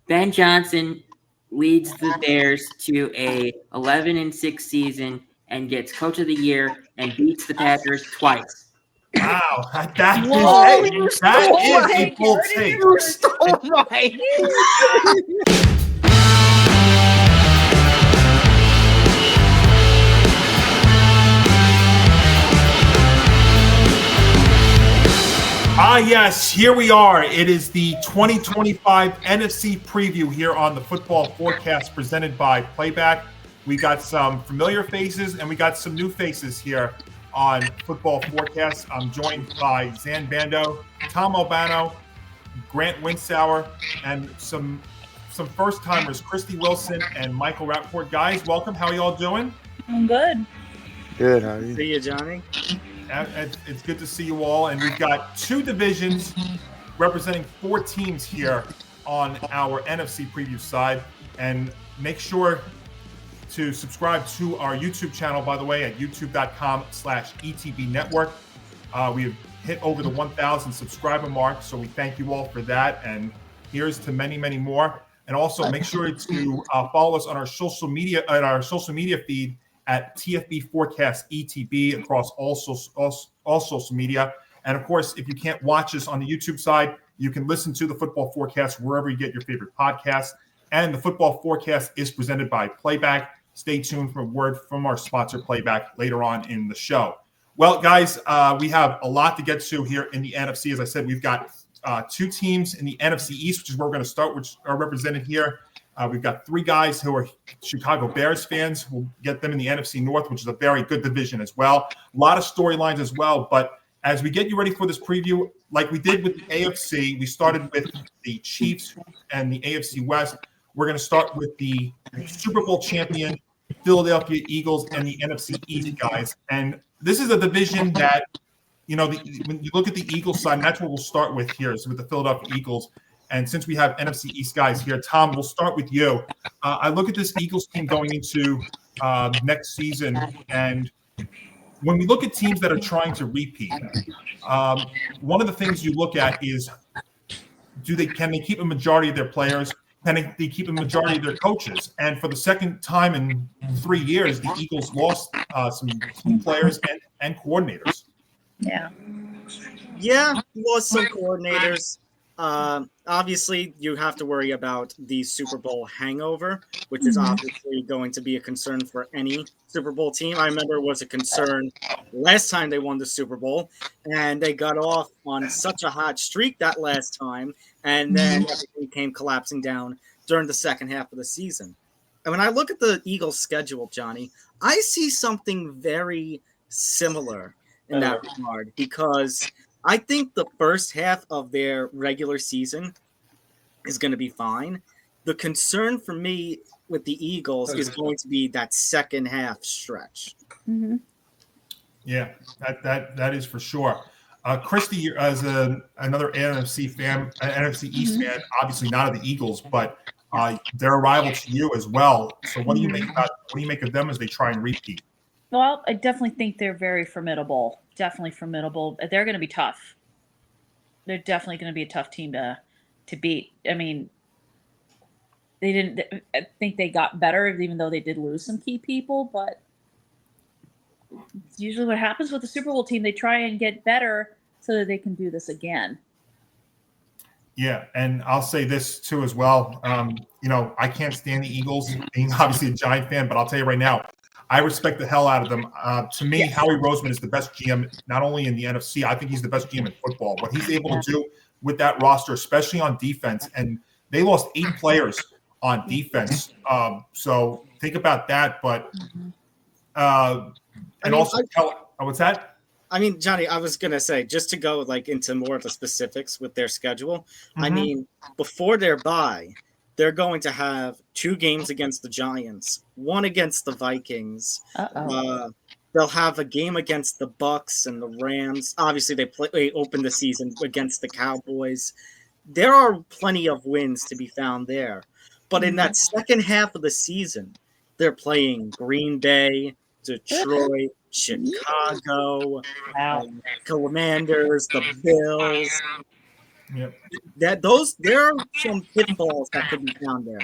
Ben Johnson leads the Bears to a 11-6 season and gets Coach of the Year and beats the Packers twice. Wow, that Whoa, is a bold take. You stole my. Yes, here we are. It is the 2025 NFC preview here on the Football Forecast presented by Playback. We got some familiar faces and we got some new faces here on Football Forecast. I'm joined by Zain Bando, Tom Albano, Grant Winsauer, and some first-timers, Kristie Wilson and Michael Rapport. Guys, welcome. How are you all doing? I'm good. Good, how are you? See you, Johnny. It's good to see you all, and we've got two divisions representing four teams here on our NFC preview side. And make sure to subscribe to our YouTube channel, by the way, at youtube.com/ETB Network. We have hit over the 1,000 subscriber mark, so we thank you all for that. And here's to many, many more. And also make sure to follow us on our social media feed at TFB Forecast ETB across all social media. And of course, if you can't watch us on the YouTube side, you can listen to the Football Forecast wherever you get your favorite podcasts. And the Football Forecast is presented by Playback. Stay tuned for a word from our sponsor, Playback, later on in the show. Well, guys, we have a lot to get to here in the NFC. As I said, we've got two teams in the NFC East, which is where we're going to start, which are represented here. We've got three guys who are Chicago Bears fans. We'll get them in the NFC North, which is a very good division as well. A lot of storylines as well. But as we get you ready for this preview, like we did with the AFC, we started with the Chiefs and the AFC West. We're going to start with the Super Bowl champion, Philadelphia Eagles, and the NFC East guys. And this is a division that, when you look at the Eagles side, and that's what we'll start with here, is with the Philadelphia Eagles. And since we have NFC East guys here, Tom, we'll start with you. I look at this Eagles team going into next season, and when we look at teams that are trying to repeat, one of the things you look at is can they keep a majority of their players? Can they keep a majority of their coaches? And for the second time in 3 years, the Eagles lost some players and coordinators. Yeah, lost some coordinators. Obviously, you have to worry about the Super Bowl hangover, which is obviously going to be a concern for any Super Bowl team. I remember it was a concern last time they won the Super Bowl, and they got off on such a hot streak that last time, and then everything came collapsing down during the second half of the season. And when I look at the Eagles' schedule, Johnny, I see something very similar in that regard, because I think the first half of their regular season is going to be fine. The concern for me with the Eagles is going to be that second half stretch. Mm-hmm. Yeah, that is for sure. Kristie, as another NFC East fan, obviously not of the Eagles, but they're a rival to you as well. So what do you make of them as they try and repeat? Well, I definitely think they're very formidable. Definitely formidable. They're going to be tough. They're definitely going to be a tough team to beat. I mean, I think they got better, even though they did lose some key people. But it's usually what happens with the Super Bowl team. They try and get better so that they can do this again. Yeah, and I'll say this too as well. I can't stand the Eagles, being obviously a Giant fan, but I'll tell you right now, I respect the hell out of them. To me, Howie Roseman is the best GM, not only in the NFC. I think he's the best GM in football. What he's able to do with that roster, especially on defense, and they lost 8 players on defense. So think about that. But what's that? I mean, Johnny, I was going to say, just to go into more of the specifics with their schedule, I mean, before their bye, they're going to have 2 games against the Giants, 1 against the Vikings. They'll have a game against the Bucks and the Rams. Obviously, they opened the season against the Cowboys. There are plenty of wins to be found there. But in that second half of the season, they're playing Green Bay, Detroit, Chicago, Commanders, the Bills. Yep. There are some pitfalls that could be found there.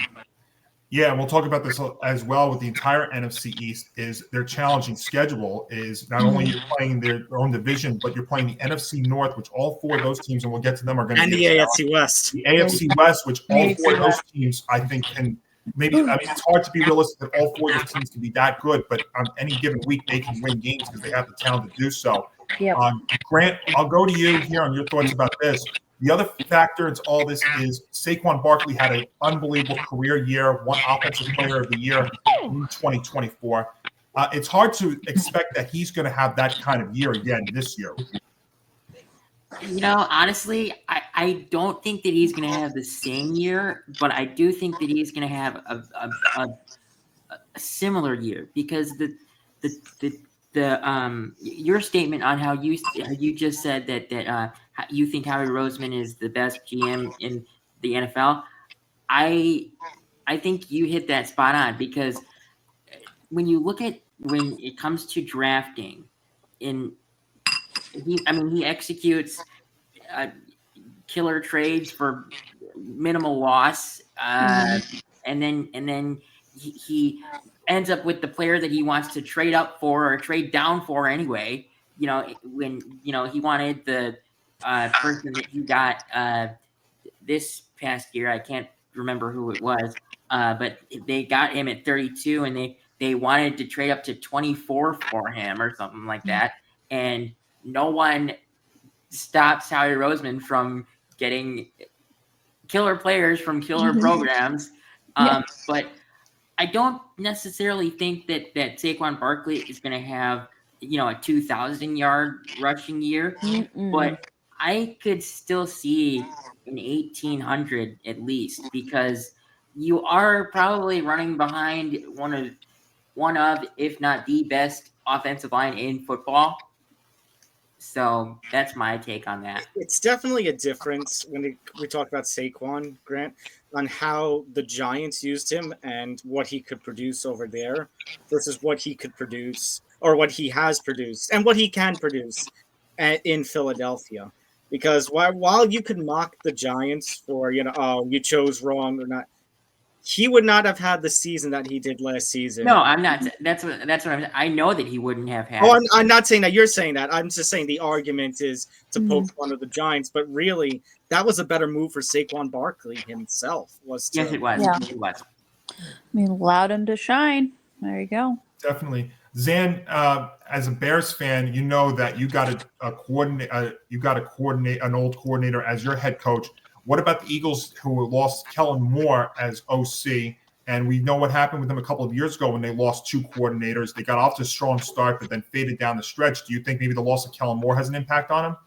Yeah, and we'll talk about this as well with the entire NFC East. Is their challenging schedule is not only you're playing their own division, but you're playing the NFC North, which all four of those teams, and we'll get to them, are going to And be the AFC West. the AFC West, which all four of those teams, I think, can maybe. I mean, it's hard to be realistic that all four of those teams can be that good, but on any given week they can win games because they have the talent to do so. Yep. Grant, I'll go to you here on your thoughts about this. The other factor into all this is Saquon Barkley had an unbelievable career year, won Offensive Player of the Year in 2024. It's hard to expect that he's going to have that kind of year again this year. Honestly, I don't think that he's going to have the same year, but I do think that he's going to have a similar year because your statement on how you just said that you think Howie Roseman is the best GM in the NFL. I think you hit that spot on because when you look at when it comes to drafting, he executes killer trades for minimal loss, and then he ends up with the player that he wants to trade up for or trade down for anyway. When he wanted the person that he got this past year, I can't remember who it was, but they got him at 32, and they wanted to trade up to 24 for him or something like that, and no one stops Howie Roseman from getting killer players from killer programs. But I don't necessarily think that Saquon Barkley is going to have, a 2,000-yard rushing year. But I could still see an 1,800 at least because you are probably running behind one of, if not the best offensive line in football. So that's my take on that. It's definitely a difference when we talk about Saquon, Grant, on how the Giants used him and what he could produce over there versus what he could produce or what he has produced and what he can produce in Philadelphia. Because while you could mock the Giants for, you chose wrong or not, he would not have had the season that he did last season. No, I'm not. That's what I'm. I know that he wouldn't have had. Oh, I'm not saying that you're saying that. I'm just saying the argument is to poke fun of the Giants, but really, that was a better move for Saquon Barkley himself. Yes, it was. Yeah. It was. Allowed him to shine. There you go. Definitely, Zain. As a Bears fan, you know that you got a coordinate. You got to coordinate an old coordinator as your head coach. What about the Eagles, who lost Kellen Moore as OC? And we know what happened with them a couple of years ago when they lost two coordinators. They got off to a strong start, but then faded down the stretch. Do you think maybe the loss of Kellen Moore has an impact on them?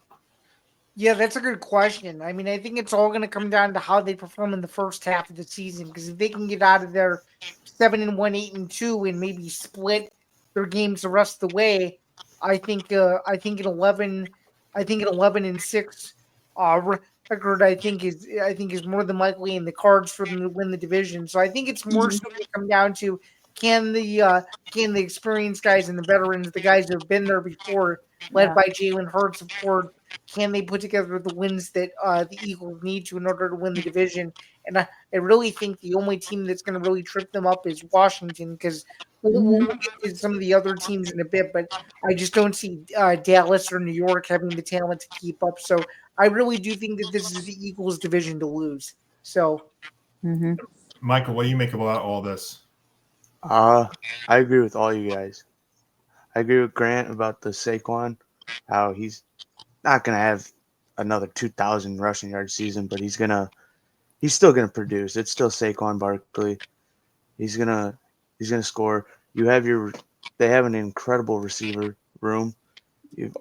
Yeah, that's a good question. I mean, I think it's all going to come down to how they perform in the first half of the season. Because if they can get out of their 7-1, 8-2, and maybe split their games the rest of the way, I think an 11-6 record I think is more than likely in the cards for them to win the division. So I think it's more so going to come down to can the experienced guys and the veterans, the guys who have been there before, led by Jalen Hurts, of course, can they put together the wins that the Eagles need to in order to win the division? And I really think the only team that's going to really trip them up is Washington, because we'll get to some of the other teams in a bit, but I just don't see Dallas or New York having the talent to keep up. So I really do think that this is the Eagles' division to lose. So, Michael, what do you make about all this? I agree with all you guys. I agree with Grant about the Saquon, how he's not going to have another 2,000 rushing yard season, but he's still going to produce. It's still Saquon Barkley. He's going to score. They have an incredible receiver room. You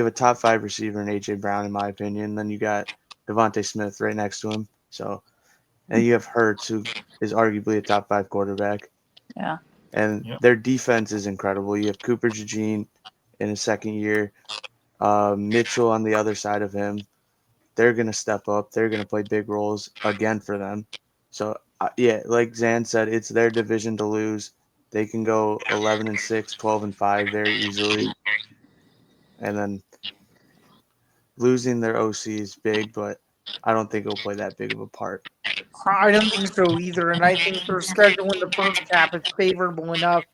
have a top 5 receiver in AJ Brown, in my opinion. Then you got Devontae Smith right next to him. So, and you have Hurts, who is arguably a top 5 quarterback. Yeah. And their defense is incredible. You have Cooper DeJean in his second year, Mitchell on the other side of him. They're going to step up. They're going to play big roles again for them. So, like Zain said, it's their division to lose. They can go 11-6, 12-5 very easily. And then losing their OC is big, but I don't think it'll play that big of a part. I don't think so either, and I think their schedule in the first half is favorable enough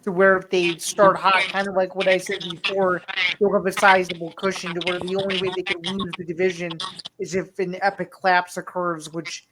to where if they start hot, kind of like what I said before, they'll have a sizable cushion to where the only way they could lose the division is if an epic collapse occurs, which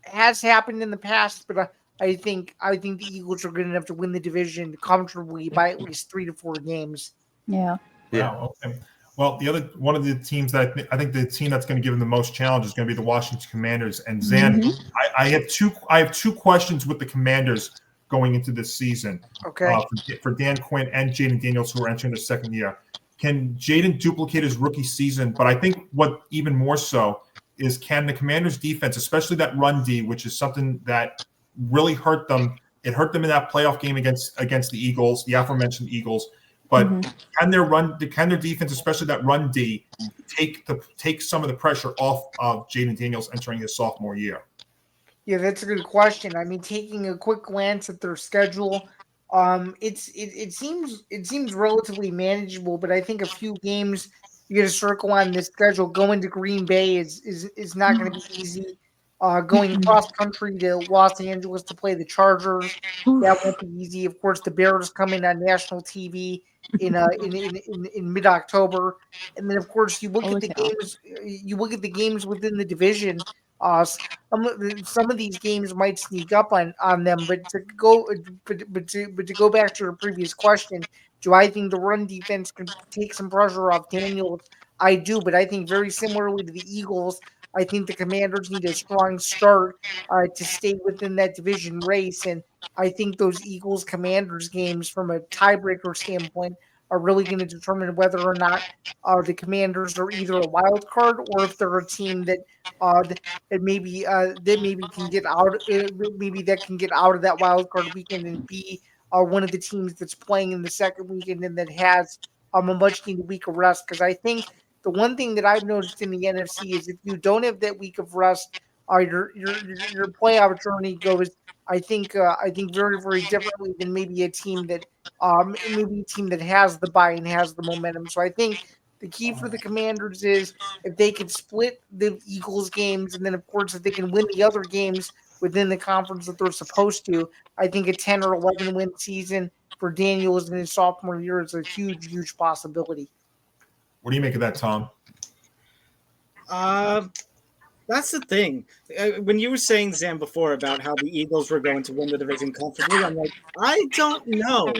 has happened in the past. But I think the Eagles are good enough to win the division comfortably by at least 3 to 4 games. Yeah. Wow. Okay. Well, one of the teams that I think the team that's going to give them the most challenge is going to be the Washington Commanders. And Zain, I have two questions with the Commanders going into this season. Okay. For Dan Quinn and Jaden Daniels, who are entering their second year. Can Jaden duplicate his rookie season? But I think what even more so is, can the Commanders defense, especially that run D, which is something that really hurt them. It hurt them in that playoff game against the Eagles, the aforementioned Eagles. But can their defense, especially that run D, take some of the pressure off of Jaden Daniels entering his sophomore year? Yeah, that's a good question. I mean, taking a quick glance at their schedule, it seems relatively manageable, but I think a few games you get a circle on this schedule. Going to Green Bay is not going to be easy. Going cross country to Los Angeles to play the Chargers, that won't be easy. Of course, the Bears coming on national TV in mid October, and then of course you look at the games. You look at the games within the division. Some of these games might sneak up on them, but to go back to your previous question, do I think the run defense can take some pressure off Daniels? I do, but I think very similarly to the Eagles, I think the Commanders need a strong start to stay within that division race, and I think those Eagles-Commanders games, from a tiebreaker standpoint, are really going to determine whether or not the Commanders are either a wild card or if they're a team that maybe can get out. Maybe that can get out of that wild card weekend and be one of the teams that's playing in the second weekend and that has a much needed week of rest. Because I think the one thing that I've noticed in the NFC is if you don't have that week of rest, your playoff journey goes, I think very, very differently than maybe a team that has the bye and has the momentum. So I think the key for the Commanders is if they can split the Eagles games, and then of course if they can win the other games within the conference that they're supposed to, I think a 10 or 11 win season for Daniels in his sophomore year is a huge, huge possibility. What do you make of that, Tom? That's the thing. When you were saying, Zain, before about how the Eagles were going to win the division comfortably, I'm like, I don't know.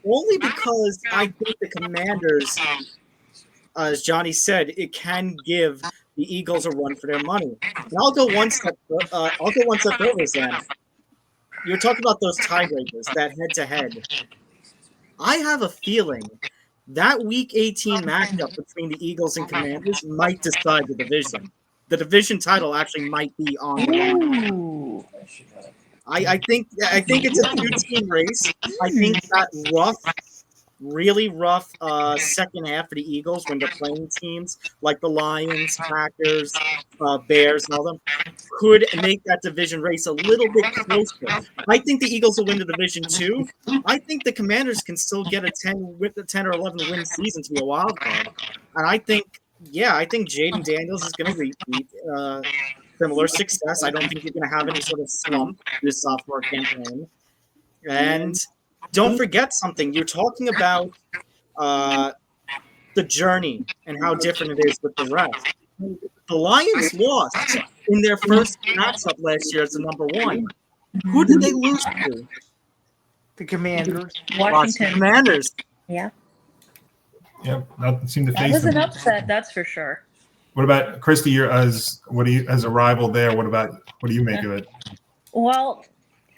Only because I think the Commanders, as Johnny said, it can give the Eagles a run for their money. And I'll go one step further, Zain. You're talking about those tiebreakers, that head-to-head. I have a feeling that Week 18 matchup between the Eagles and Commanders might decide the division. The division title actually might be on the line. I think it's a two-team race. I think that really rough second half for the Eagles when they're playing teams like the Lions, Packers, Bears, and all them could make that division race a little bit closer. I think the Eagles will win the division too. I think the Commanders can still get a 10 or 11 win season to be a wild card, and I think Jaden Daniels is going to repeat similar success. I don't think he's going to have any sort of slump this sophomore campaign. And don't forget something. You're talking about the journey and how different it is with the rest. The Lions lost in their first matchup last year as the number one. Who did they lose to? The Commanders. Washington Commanders. Yeah. Yeah, nothing seemed to That face was them. an upset, that's for sure. What about Kristie? You're as a rival there. What do you make of it? Well,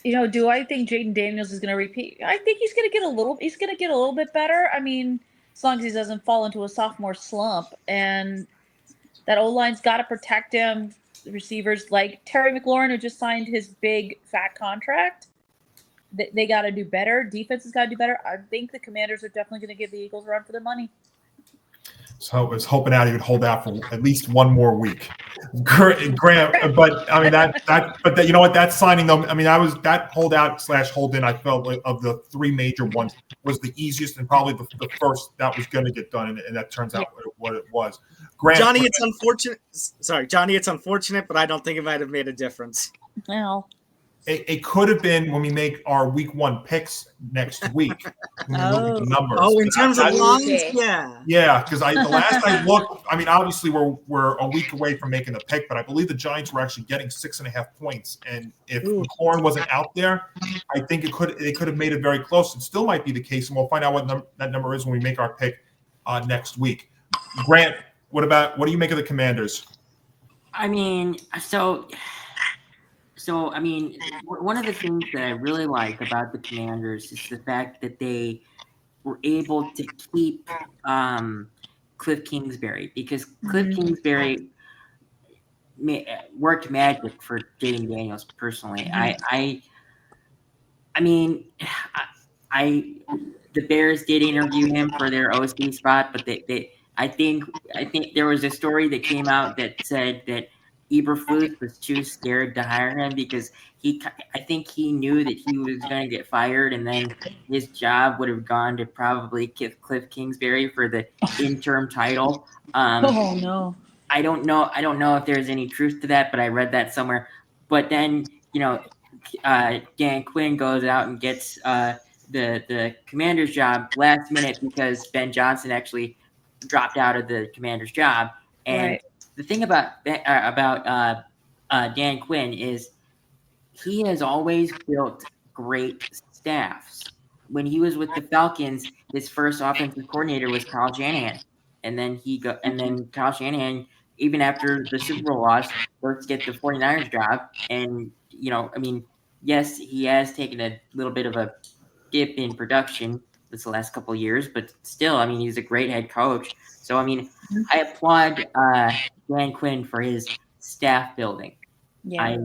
do I think Jaden Daniels is going to repeat? I think he's going to get a little bit better. I mean, as long as he doesn't fall into a sophomore slump, and that O-line's got to protect him. The receivers like Terry McLaurin, who just signed his big fat contract, they got to do better. Defense has got to do better. I think the Commanders are definitely going to give the Eagles a run for their money. So I was hoping out he would hold out for at least one more week, Graham. But I mean you know what? That signing though. I mean, that hold in. I felt like of the three major ones was the easiest and probably the first that was going to get done, and that turns out what it was. Grant, Johnny, it's unfortunate. Sorry, Johnny, it's unfortunate, but I don't think it might have made a difference. Well, it could have been when we make our week 1 picks next week. When we look at the numbers. Oh, in terms of lines, okay. yeah. Yeah, because the last I looked, I mean, obviously we're a week away from making the pick, but I believe the Giants were actually getting 6.5 points. And if McLaurin wasn't out there, I think it could have made it very close. It still might be the case, and we'll find out what that number is when we make our pick next week. Grant, what do you make of the Commanders? I mean, so I mean, one of the things that I really like about the Commanders is the fact that they were able to keep Cliff Kingsbury, because Cliff Kingsbury worked magic for Jaden Daniels personally. I mean, the Bears did interview him for their OC spot, but I think there was a story that came out that said that Eberflus was too scared to hire him because I think he knew that he was going to get fired, and then his job would have gone to probably Cliff Kingsbury for the interim title. Oh no. I don't know if there's any truth to that, but I read that somewhere. But then, Dan Quinn goes out and gets the Commander's job last minute because Ben Johnson actually dropped out of the Commander's job. And the thing about Dan Quinn is he has always built great staffs. When he was with the Falcons, his first offensive coordinator was Kyle Shanahan, and then Kyle Shanahan, even after the Super Bowl loss, goes to get the 49ers job. And I mean, yes, he has taken a little bit of a dip in production this last couple of years, but still, I mean, he's a great head coach. So I mean, I applaud Dan Quinn for his staff building. Yeah.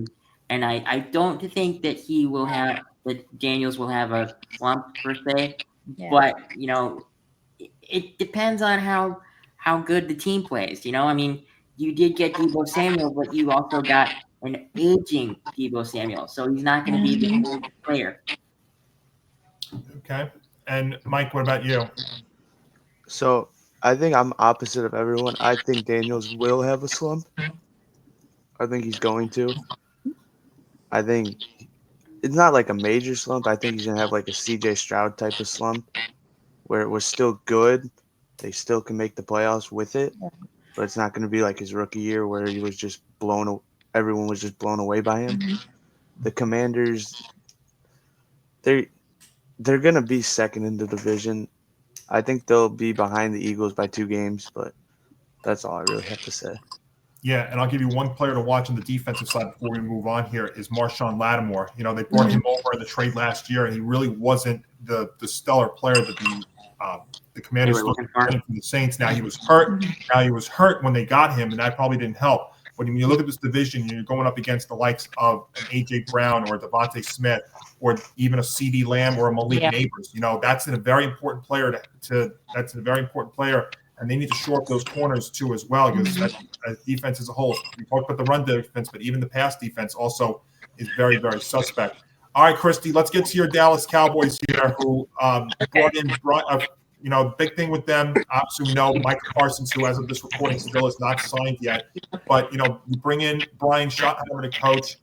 I don't think that Daniels will have a slump per se, but it depends on how good the team plays. I mean, you did get Deebo Samuel, but you also got an aging Deebo Samuel, so he's not going to be the same player. Okay. And Mike, what about you? So I think I'm opposite of everyone. I think Daniels will have a slump. I think he's going to. I think it's not like a major slump. I think he's going to have like a CJ Stroud type of slump where it was still good. They still can make the playoffs with it, but it's not going to be like his rookie year where he was just everyone was just blown away by him. The Commanders, they're going to be second in the division. I think they'll be behind the Eagles by 2 games, but that's all I really have to say. Yeah, and I'll give you one player to watch on the defensive side before we move on here is Marshawn Lattimore. They brought him over in the trade last year, and he really wasn't the stellar player that the Commanders looked for from the Saints. Now he was hurt. When they got him, and that probably didn't help. But when you look at this division, you're going up against the likes of an A.J. Brown or Devontae Smith or even a C.D. Lamb or a Malik Neighbors. That's a very important player that's a very important player. And they need to shore up those corners too as well, because that defense as a whole, we talked about the run defense, but even the pass defense also is very, very suspect. All right, Kristie, let's get to your Dallas Cowboys here, who brought in, big thing with them. Obviously, we know Micah Parsons, who as of this recording still is not signed yet. But, you bring in Brian Schottenheimer to coach.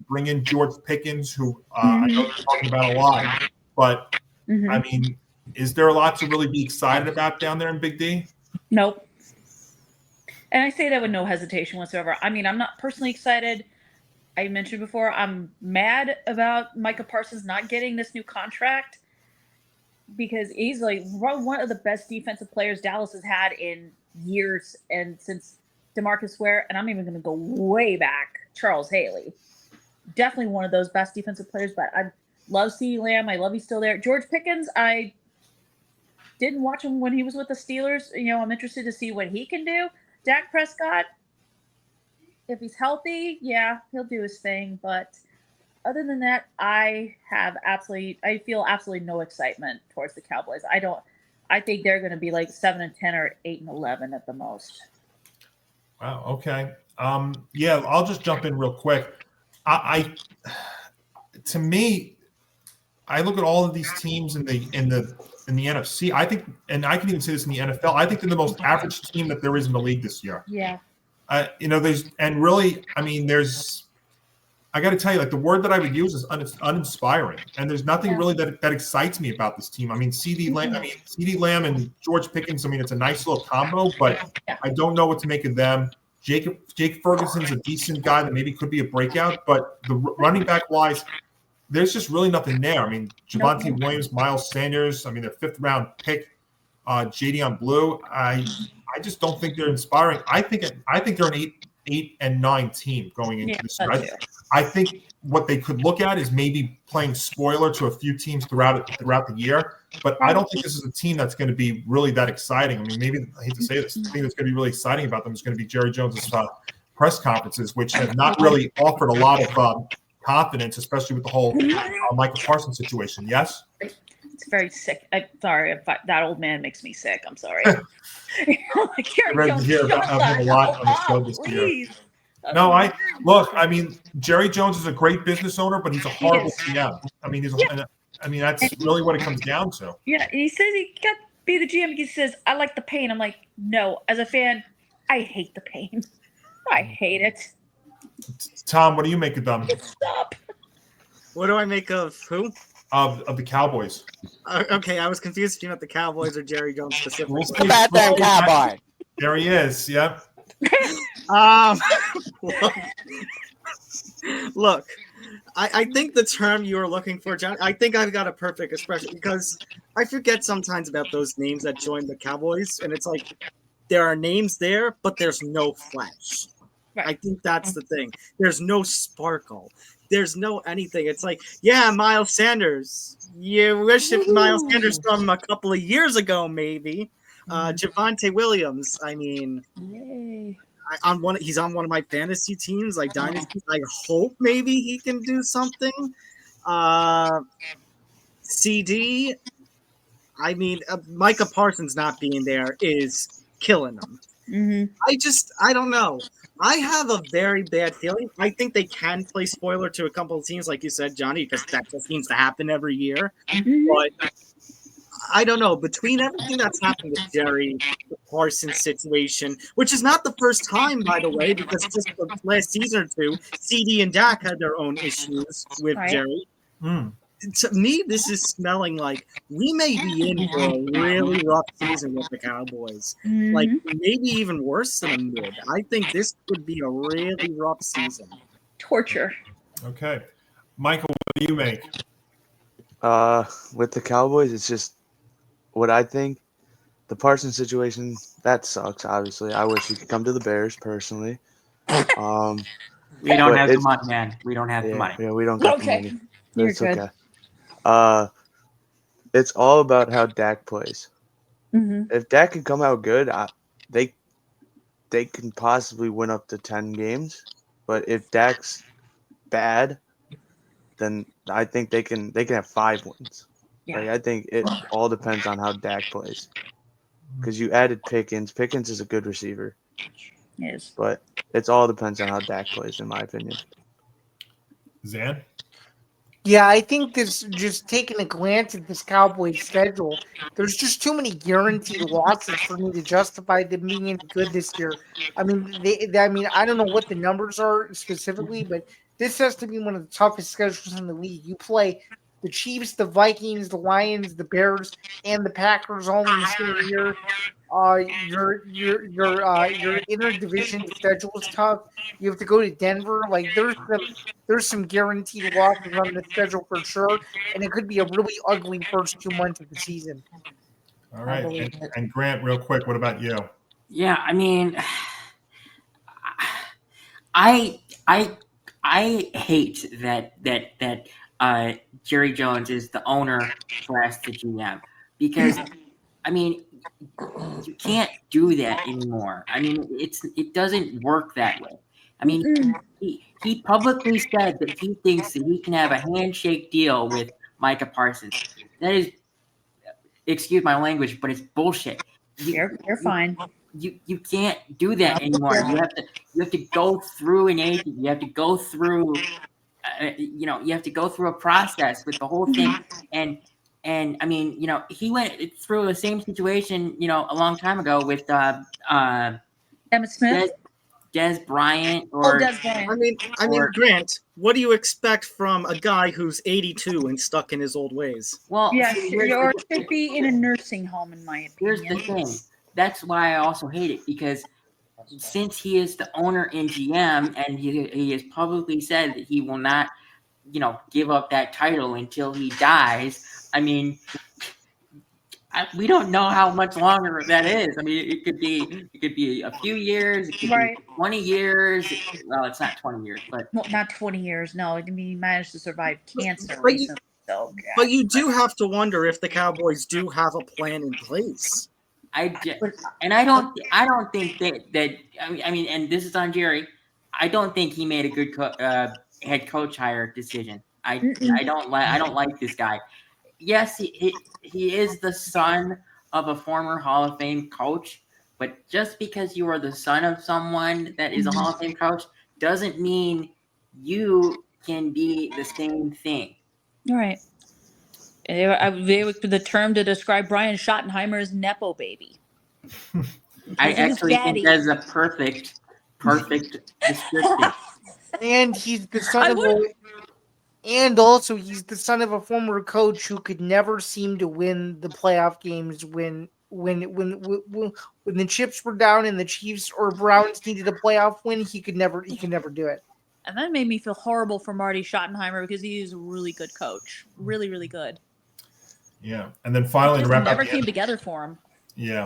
Bring in George Pickens, who I know they're talking about a lot. But, I mean, is there a lot to really be excited about down there in Big D? Nope. And I say that with no hesitation whatsoever. I mean, I'm not personally excited. I mentioned before, I'm mad about Micah Parsons not getting this new contract because he's like one of the best defensive players Dallas has had in years, and since DeMarcus Ware, and I'm even going to go way back, Charles Haley. Definitely one of those best defensive players, but I love CeeDee Lamb. I love he's still there. George Pickens, I didn't watch him when he was with the Steelers. I'm interested to see what he can do. Dak Prescott, if he's healthy, yeah, he'll do his thing. But other than that, I feel absolutely no excitement towards the Cowboys. I think they're going to be like 7-10 or 8-11 at the most. Wow. Okay. Yeah, I'll just jump in real quick. To me, I look at all of these teams in the NFC. I think, and I can even say this in the NFL. I think they're the most average team that there is in the league this year. Yeah. There's. I got to tell you, like the word that I would use is uninspiring, and there's nothing really that excites me about this team. I mean, CD Lamb and George Pickens. I mean, it's a nice little combo, but I don't know what to make of them. Jake Ferguson's a decent guy that maybe could be a breakout, but the running back wise, there's just really nothing there. I mean, Javonte Williams, Miles Sanders. I mean, their 5th round pick, Jadion Blue. I just don't think they're inspiring. I think they're an 8-9 team going into this year. I think what they could look at is maybe playing spoiler to a few teams throughout the year. But I don't think this is a team that's going to be really that exciting. I mean, maybe I hate to say this, the thing that's going to be really exciting about them is going to be Jerry Jones's press conferences, which have not really offered a lot of confidence, especially with the whole Michael Parsons situation. Yes. It's very sick. I'm sorry if that old man makes me sick. I'm sorry. Like, I read here about him a lot on the show this year. No, I mean, Jerry Jones is a great business owner, but he's a horrible GM. I mean, that's really what it comes down to. Yeah, he says he got to be the GM. He says, I like the pain. I'm like, no. As a fan, I hate the pain. I hate it. Tom, what do you make of them? Stop. What do I make of who? Of the Cowboys. Okay, I was confused if you meant the Cowboys or Jerry Jones specifically. What about that cowboy? There he is. Yep. Look, I think the term you were looking for, John, I think I've got a perfect expression because I forget sometimes about those names that join the Cowboys, and it's like there are names there, but there's no flash. Right. I think that's the thing. There's no sparkle. There's no anything. It's like, yeah, Miles Sanders. You wish if Miles Sanders from a couple of years ago, maybe. Javonte Williams. I mean, he's on one of my fantasy teams, like Dynasty. I hope maybe he can do something. CD. I mean, Micah Parsons not being there is killing them. Mm-hmm. I don't know. I have a very bad feeling. I think they can play spoiler to a couple of teams, like you said, Johnny, because that just seems to happen every year. But I don't know. Between everything that's happened with Jerry, the Parsons situation, which is not the first time, by the way, because just the last season or two, CD and Dak had their own issues with Jerry. To me, this is smelling like we may be in for a really rough season with the Cowboys. Like maybe even worse than a mid. I think this could be a really rough season. Torture. Okay. Michael, what do you make? With the Cowboys, it's just what I think. The Parsons situation, that sucks, obviously. I wish he could come to the Bears personally. We don't have the money, man. We don't have the money. Yeah, we don't got the money. You're it's good. okay. It's all about how Dak plays. If Dak can come out good, they can possibly win up to 10 games. But if Dak's bad, then I think they can have 5 wins. Yeah. Like, I think it all depends on how Dak plays. Because you added Pickens. Pickens is a good receiver. Yes. But it all depends on how Dak plays, in my opinion. Zan? Yeah, I think this, just taking a glance at this Cowboys schedule, there's just too many guaranteed losses for me to justify them being any good this year. I mean, I don't know what the numbers are specifically, but this has to be one of the toughest schedules in the league. You play the Chiefs, the Vikings, the Lions, the Bears, and the Packers all in the same year. Your interdivision schedule is tough. You have to go to Denver. Like there's some guaranteed losses on the schedule for sure, and it could be a really ugly first 2 months of the season. All right, and Grant, real quick, what about you? Yeah, I mean, I hate that Jerry Jones is the owner / the GM because, I mean, you can't do that anymore. I mean, it doesn't work that way. I mean, he publicly said that he thinks that he can have a handshake deal with Micah Parsons. That is, excuse my language, but it's bullshit. You're fine. You can't do that anymore. You have to go through an agent. You have to go through you have to go through a process with the whole thing. And I mean, he went through the same situation, a long time ago with Emmitt Smith. Des Bryant Des Bryant. I mean, Grant, what do you expect from a guy who's 82 and stuck in his old ways? Well, Yeah, or should be in a nursing home, in my opinion. here's the thing. That's why I also hate it, because since he is the owner and GM, and he has publicly said that he will not, give up that title until he dies. I mean, we don't know how much longer that is. I mean, it could be a few years. It could be 20 years. Well, it's not 20 years, but not 20 years. No, I mean, he managed to survive cancer But recently. But you do have to wonder if the Cowboys do have a plan in place. I don't think that I mean, and this is on Jerry. I don't think he made a good head coach hire decision. I don't like this guy. Yes, he is the son of a former Hall of Fame coach, but just because you are the son of someone that is a Hall of Fame coach doesn't mean you can be the same thing. All right. The term to describe Brian Schottenheimer is Nepo baby. I actually think that's a perfect description. And he's the son of and also he's the son of a former coach who could never seem to win the playoff games when the chips were down and the Chiefs or Browns needed a playoff win. He could never do it. And that made me feel horrible for Marty Schottenheimer, because he is a really good coach. Really, really good. Yeah. And then finally, to wrap never came together for him. Yeah.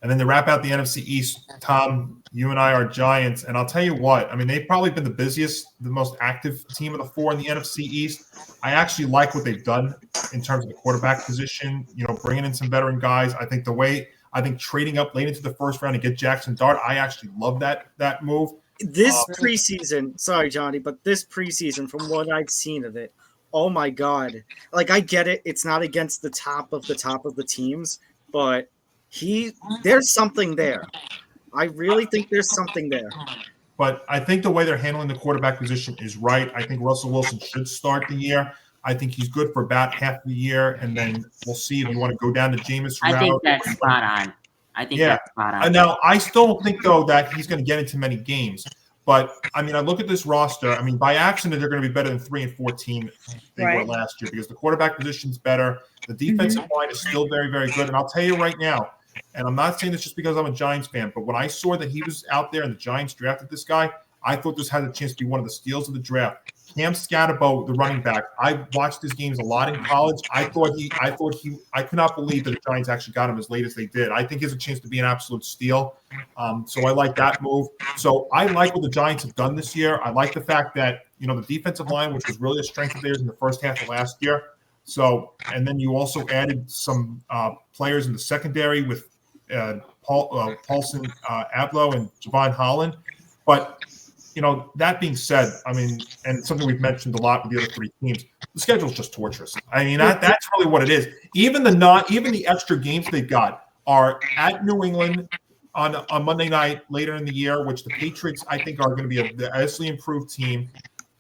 And then to wrap out the NFC East, Tom, you and I are Giants. And I'll tell you what, I mean, they've probably been the most active team of the four in the NFC East. I actually like what they've done in terms of the quarterback position, bringing in some veteran guys. I think trading up late into the first round to get Jackson Dart, I actually love that move. This preseason, sorry, Johnny, but this preseason, from what I've seen of it, oh my God. Like, I get it. It's not against the top of the teams, but there's something there. I really think there's something there. But I think the way they're handling the quarterback position is right. I think Russell Wilson should start the year. I think he's good for about half the year, and then we'll see if you want to go down to Jameis route. I think that's spot on. That's spot on. Now, I still don't think, though, that he's going to get into many games. But, I mean, I look at this roster. I mean, by accident, they're going to be better than 3-14 they were last year, because the quarterback position's better. The defensive line is still very, very good. And I'll tell you right now, and I'm not saying this just because I'm a Giants fan, but when I saw that he was out there and the Giants drafted this guy, I thought this had a chance to be one of the steals of the draft. Cam Scatterbo, the running back, I watched his games a lot in college. I could not believe that the Giants actually got him as late as they did. I think he has a chance to be an absolute steal. So I like that move. So I like what the Giants have done this year. I like the fact that, the defensive line, which was really a strength of theirs in the first half of last year. So, and then you also added some players in the secondary with Paulson, Abloh, and Javon Holland. But, that being said, I mean, and something we've mentioned a lot with the other three teams, the schedule's just torturous. I mean, that's really what it is. Even the extra games they've got are at New England on Monday night later in the year, which the Patriots, I think, are going to be a vastly improved team.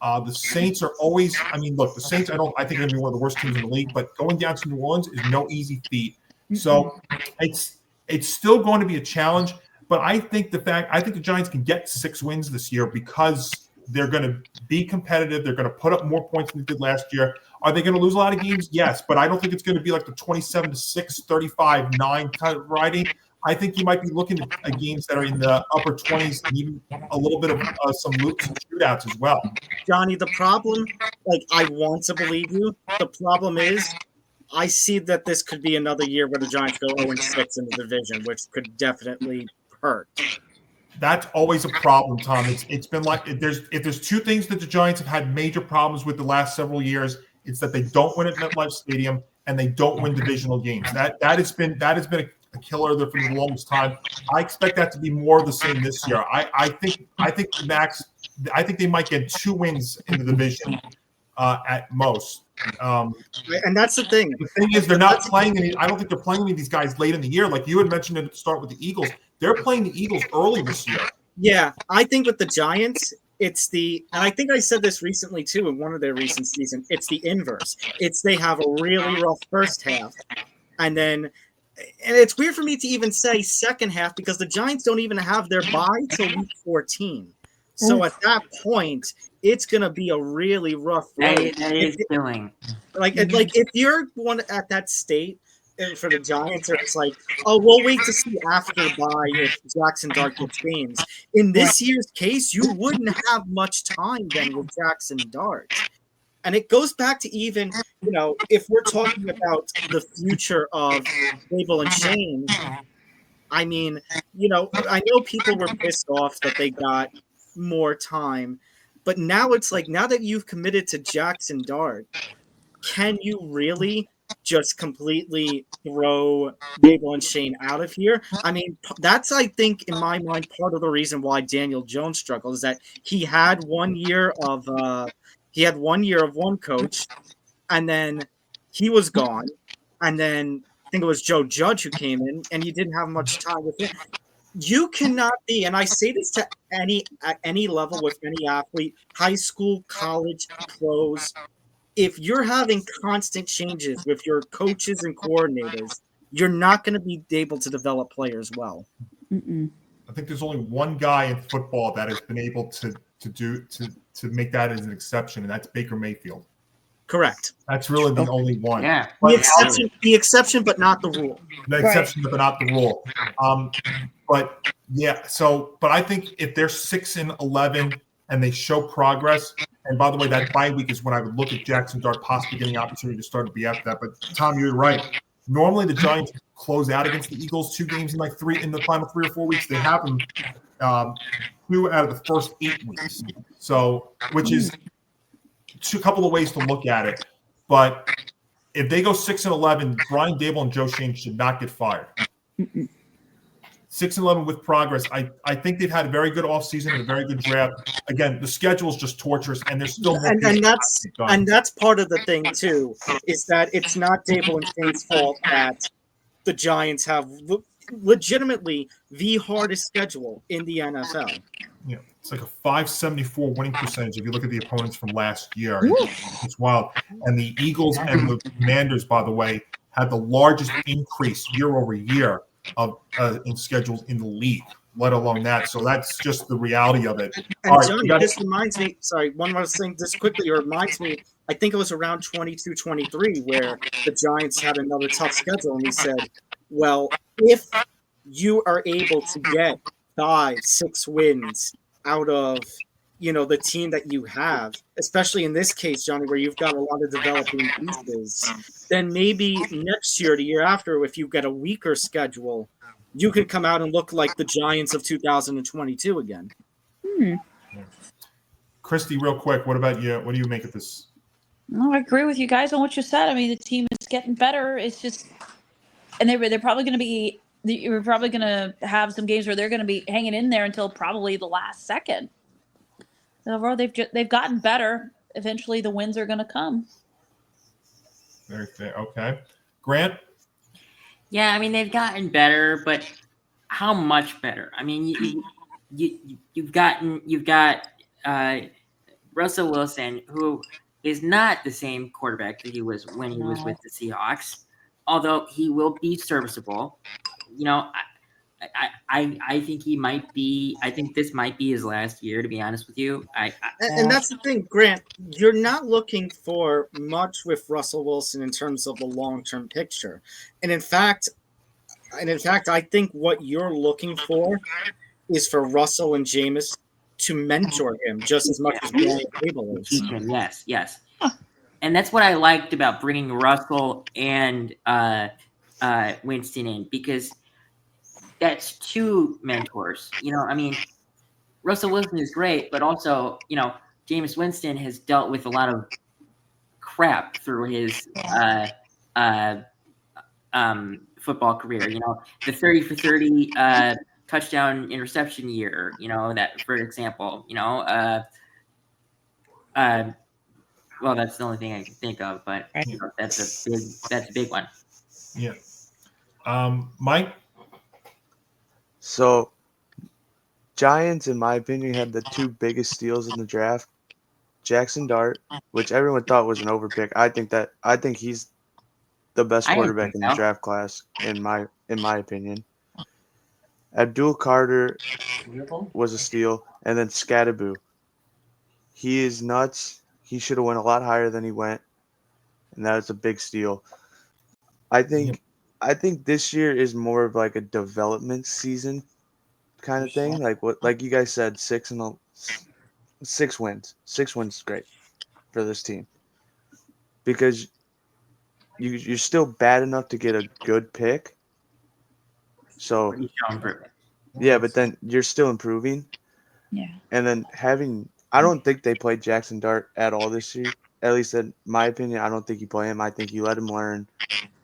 The Saints are always, I mean, look, the Saints, I think are going to be one of the worst teams in the league, but going down to New Orleans is no easy feat. So it's still going to be a challenge. But I think the Giants can get 6 wins this year because they're going to be competitive. They're going to put up more points than they did last year. Are they going to lose a lot of games? Yes, but I don't think it's going to be like the 27-6, 35-9 kind of riding. I think you might be looking at games that are in the upper 20s and even a little bit of some loops and shootouts as well. Johnny, the problem, I want to believe you. The problem is, I see that this could be another year where the Giants go 0-6 in the division, which could definitely hurt. That's always a problem, Tom. It's been like if there's two things that the Giants have had major problems with the last several years, it's that they don't win at MetLife Stadium and they don't win divisional games. That has been a killer there for the longest time. I expect that to be more of the same this year. I think they might get 2 wins in the division at most. And that's the thing. The thing is, they're not playing any. I don't think they're playing any of these guys late in the year. Like you had mentioned at the start with the Eagles, they're playing the Eagles early this year. Yeah, I think with the Giants, It's and I think I said this recently too in one of their recent seasons. It's the inverse. It's they have a really rough first half, and it's weird for me to even say second half because the Giants don't even have their bye till week 14. So at that point, it's gonna be a really rough road. That is killing. Like if you're one at that state for the Giants, or it's like, oh, we'll wait to see after bye if Jackson Dart gets games. In this year's case, you wouldn't have much time then with Jackson Dart. And it goes back to even, if we're talking about the future of Abel and Shane, I mean, I know people were pissed off that they got more time, but now it's like, now that you've committed to Jackson Dart, can you really just completely throw Abel and Shane out of here? I mean, that's, I think, in my mind, part of the reason why Daniel Jones struggled is that he had 1 year of one coach, and then he was gone, and then I think it was Joe Judge who came in, and you didn't have much time with him. You cannot be, and I say this to at any level with any athlete, high school, college, pros, if you're having constant changes with your coaches and coordinators, you're not going to be able to develop players well. I think there's only one guy in football that has been able to make that as an exception, and that's Baker Mayfield. Correct. That's really the only one. Yeah. The exception, but not the rule. The exception, but not the rule. But I think if they're 6-11 and they show progress, and by the way, that bye week is when I would look at Jackson Dart possibly getting an opportunity to start to be after that. But Tom, you're right. Normally the Giants close out against the Eagles 2 games in the final 3 or 4 weeks. They have them 2 out of the first 8 weeks. So, which is a couple of ways to look at it. But if they go 6-11, Brian Dable and Joe Shane should not get fired. 6-11 with progress. I think they've had a very good offseason and a very good draft. Again, the schedule is just torturous, and there's still more. And that's part of the thing too, is that it's not Dable and Shane's fault that the Giants have legitimately the hardest schedule in the NFL. Yeah, it's like a 574 winning percentage if you look at the opponents from last year. It's wild. And the Eagles and the Commanders, by the way, had the largest increase year over year of in schedules in the league, let alone that. So that's just the reality of it. And Johnny, this reminds me, sorry, one more thing, just quickly, it reminds me, I think it was around 22-23 where the Giants had another tough schedule, and we said, well, if you are able to get 5-6 wins out of the team that you have, especially in this case, Johnny, where you've got a lot of developing pieces, then maybe next year, the year after, if you get a weaker schedule, you could come out and look like the Giants of 2022 again. Kristie, real quick, what about you? What do you make of this? No, I agree with you guys on what you said. I mean, the team is getting better. It's just, and they're probably going to be. You're probably going to have some games where they're going to be hanging in there until probably the last second. Overall, they've gotten better. Eventually, the wins are going to come. Very fair. Okay, Grant. Yeah, I mean they've gotten better, but how much better? I mean, you've got Russell Wilson, who is not the same quarterback that he was when he was with the Seahawks, although he will be serviceable. I think he might be. I think this might be his last year, to be honest with you. And that's the thing, Grant. You're not looking for much with Russell Wilson in terms of the long-term picture. And in fact, I think what you're looking for is for Russell and Jameis to mentor him just as much as Brian Dable is. Teach him, yes. And that's what I liked about bringing Russell and Winston in, because that's 2 mentors. I mean, Russell Wilson is great, but also, Jameis Winston has dealt with a lot of crap through his football career. The 30 for 30 touchdown interception year. That, for example. Well, that's the only thing I can think of, but that's a big one. Yeah. Mike. So Giants, in my opinion, had the two biggest steals in the draft. Jackson Dart, which everyone thought was an overpick. I think he's the best I didn't quarterback think in the so. draft class, in my opinion. Abdul Carter was a steal, and then Scatterboo. He is nuts. He should have went a lot higher than he went, and that was a big steal. I think this year is more of like a development season kind of thing. Like you guys said, 6 wins. 6 wins is great for this team because you're still bad enough to get a good pick. So Pretty show improvement. yeah, but then you're still improving. Yeah. And then I don't think they played Jackson Dart at all this year. At least in my opinion, I don't think you play him. I think you let him learn.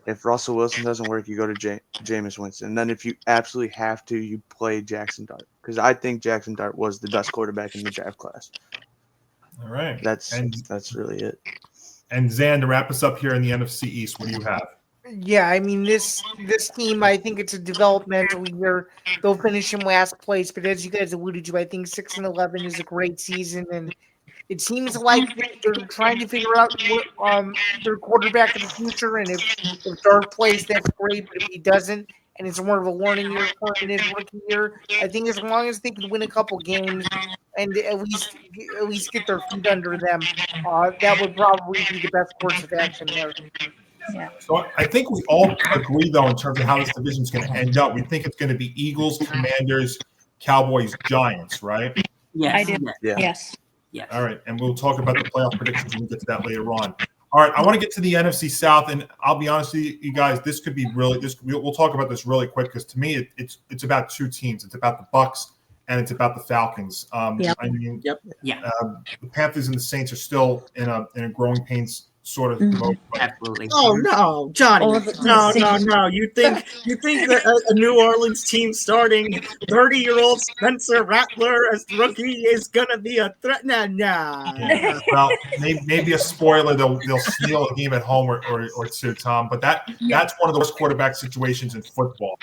If Russell Wilson doesn't work, you go to Jameis Winston. And then if you absolutely have to, you play Jackson Dart. Because I think Jackson Dart was the best quarterback in the draft class. All right. That's And really it. Zan, to wrap us up here in the NFC East, what do you have? Yeah, I mean this team. I think it's a developmental year. They'll finish in last place, but as you guys alluded to, I think 6-11 is a great season, and it seems like they're trying to figure out their quarterback of the future. And if Dart plays, that's great. But if he doesn't, and it's more of a learning year for him in his rookie year, I think as long as they can win a couple games and at least get their feet under them, that would probably be the best course of action there. Yeah. So I think we all agree, though, in terms of how this division is going to end up. We think it's going to be Eagles, Commanders, Cowboys, Giants, right? Yes. I do. Yeah. Yes. Yes. All right, and we'll talk about the playoff predictions when we get to that later on. All right, I want to get to the NFC South, and I'll be honest with you guys, this could be really we'll talk about this really quick because to me it's about two teams. It's about the Bucks and it's about the Falcons. Yep. I mean, Yeah. the Panthers and the Saints are still in a growing pains sort of mode. Absolutely. Oh no, Johnny! Oh, No! You think that a New Orleans team starting 30-year-old Spencer Rattler as rookie is gonna be a threat? Nah. Yeah. Well, maybe a spoiler. They'll steal a game at home or two, Tom. But that's one of the worst quarterback situations in football.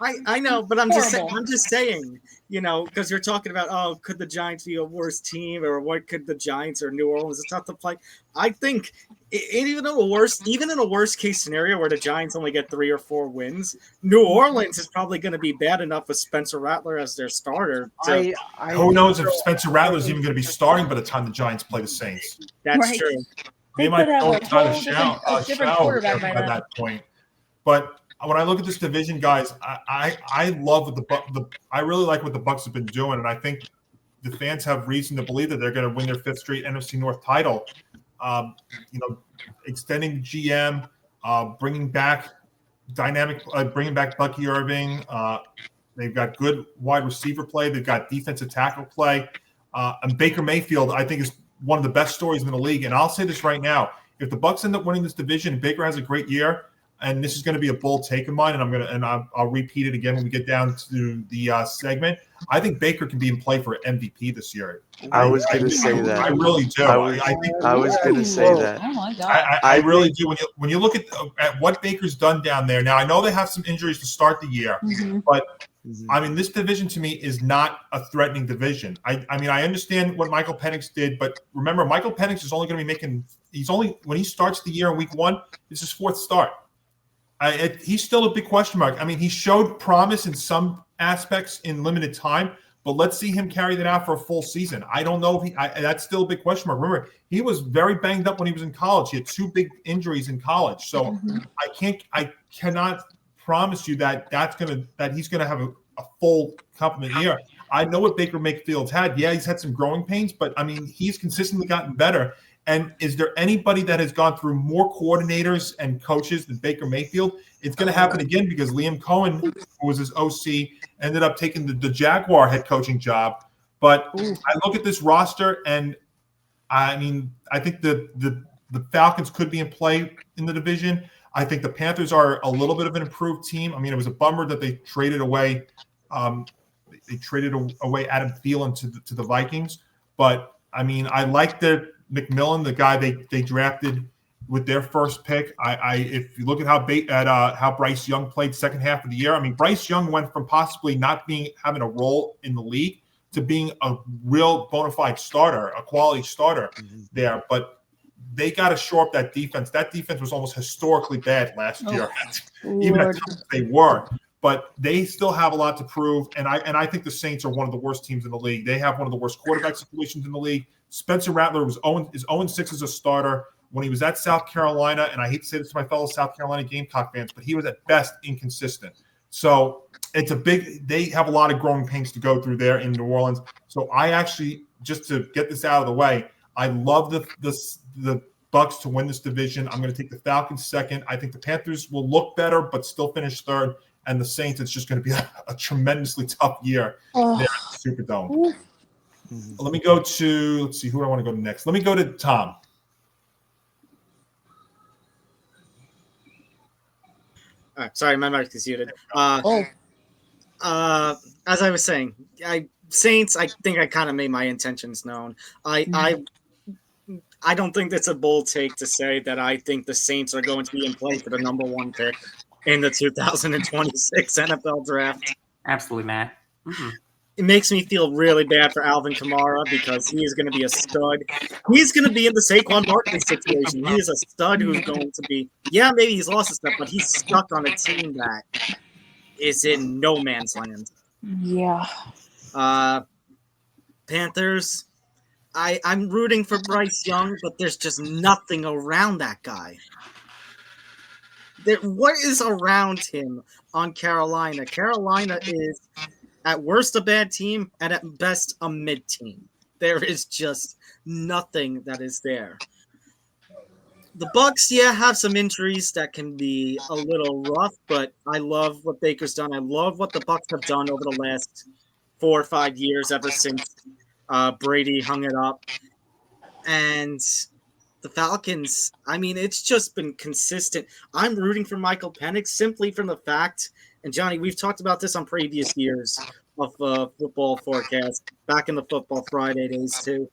I know, but I'm just Horrible. saying, because you're talking about, could the Giants be a worse team, or what could the Giants or New Orleans? It's tough to play. I think even in a worst case scenario where the Giants only get 3 or 4 wins, New Orleans is probably going to be bad enough with Spencer Rattler as their starter. Who knows if Spencer Rattler is even going to be starting by the time the Giants play the Saints? That's Right. true. They They might could have go a without whole different quarterback by then. that point. But when I look at this division, guys, I love what I really like what the Bucks have been doing, and I think the fans have reason to believe that they're going to win their 5th straight NFC North title. Extending GM, bringing back Bucky Irving. They've got good wide receiver play. They've got defensive tackle play. And Baker Mayfield, I think, is one of the best stories in the league. And I'll say this right now: if the Bucks end up winning this division, and Baker has a great year, and this is going to be a bold take of mine, and I'll repeat it again when we get down to the segment. I think Baker can be in play for MVP this year. I was going to say that. I really do. I was going to say that. Oh my God. I really do. When you look at what Baker's done down there, now I know they have some injuries to start the year, but I mean this division to me is not a threatening division. I mean I understand what Michael Penix did, but remember Michael Penix is only going to be when he starts the year in week 1, it's his 4th start. He's still a big question mark. I mean, he showed promise in some aspects in limited time, but let's see him carry that out for a full season. I don't know if that's still a big question mark. Remember, he was very banged up when he was in college. He had 2 big injuries in college. So I cannot promise you that he's going to have a full complement year. I know what Baker Mayfield's had. Yeah, he's had some growing pains, but I mean, he's consistently gotten better. And is there anybody that has gone through more coordinators and coaches than Baker Mayfield? It's going to happen again because Liam Cohen, who was his OC, ended up taking the Jaguar head coaching job. But I look at this roster, and I mean, I think the Falcons could be in play in the division. I think the Panthers are a little bit of an improved team. I mean, it was a bummer that they traded away. They traded away Adam Thielen to the Vikings, but I mean, I like the McMillan, the guy they drafted with their first pick. If you look at how Bryce Young played second half of the year, I mean, Bryce Young went from possibly not having a role in the league to being a real bona fide starter, a quality starter there. But they got to shore up that defense. That defense was almost historically bad last year, even at times they were. But they still have a lot to prove, and I think the Saints are one of the worst teams in the league. They have one of the worst quarterback situations in the league. Spencer Rattler is 0-6 as a starter when he was at South Carolina, and I hate to say this to my fellow South Carolina Gamecock fans, but he was at best inconsistent. So they have a lot of growing pains to go through there in New Orleans. So I actually, just to get this out of the way, I love the Bucs to win this division. I'm going to take the Falcons second. I think the Panthers will look better, but still finish third. And the Saints, it's just going to be a tremendously tough year there at the Superdome. Let me go to, let's see, who do I want to go to next? Let me go to Tom. Sorry, my mic is muted. As I was saying, Saints, I think I kind of made my intentions known. I don't think that's a bold take to say that I think the Saints are going to be in play for the number 1 pick in the 2026 NFL draft. Absolutely, Matt. Mm-hmm. It makes me feel really bad for Alvin Kamara because he is going to be a stud. He's going to be in the Saquon Barkley situation. He is a stud who's going to be, maybe he's lost a step, but he's stuck on a team that is in no man's land. Yeah. Panthers, I'm rooting for Bryce Young, but there's just nothing around that guy. What is around him on Carolina? Carolina is at worst a bad team and at best a mid team. There is just nothing that is there. The Bucs, have some injuries that can be a little rough, but I love what Baker's done. I love what the Bucs have done over the last 4 or 5 years, ever since Brady hung it up. And the Falcons, I mean, it's just been consistent. I'm rooting for Michael Penix simply from the fact, and Johnny, we've talked about this on previous years of football forecast, back in the Football Friday days too.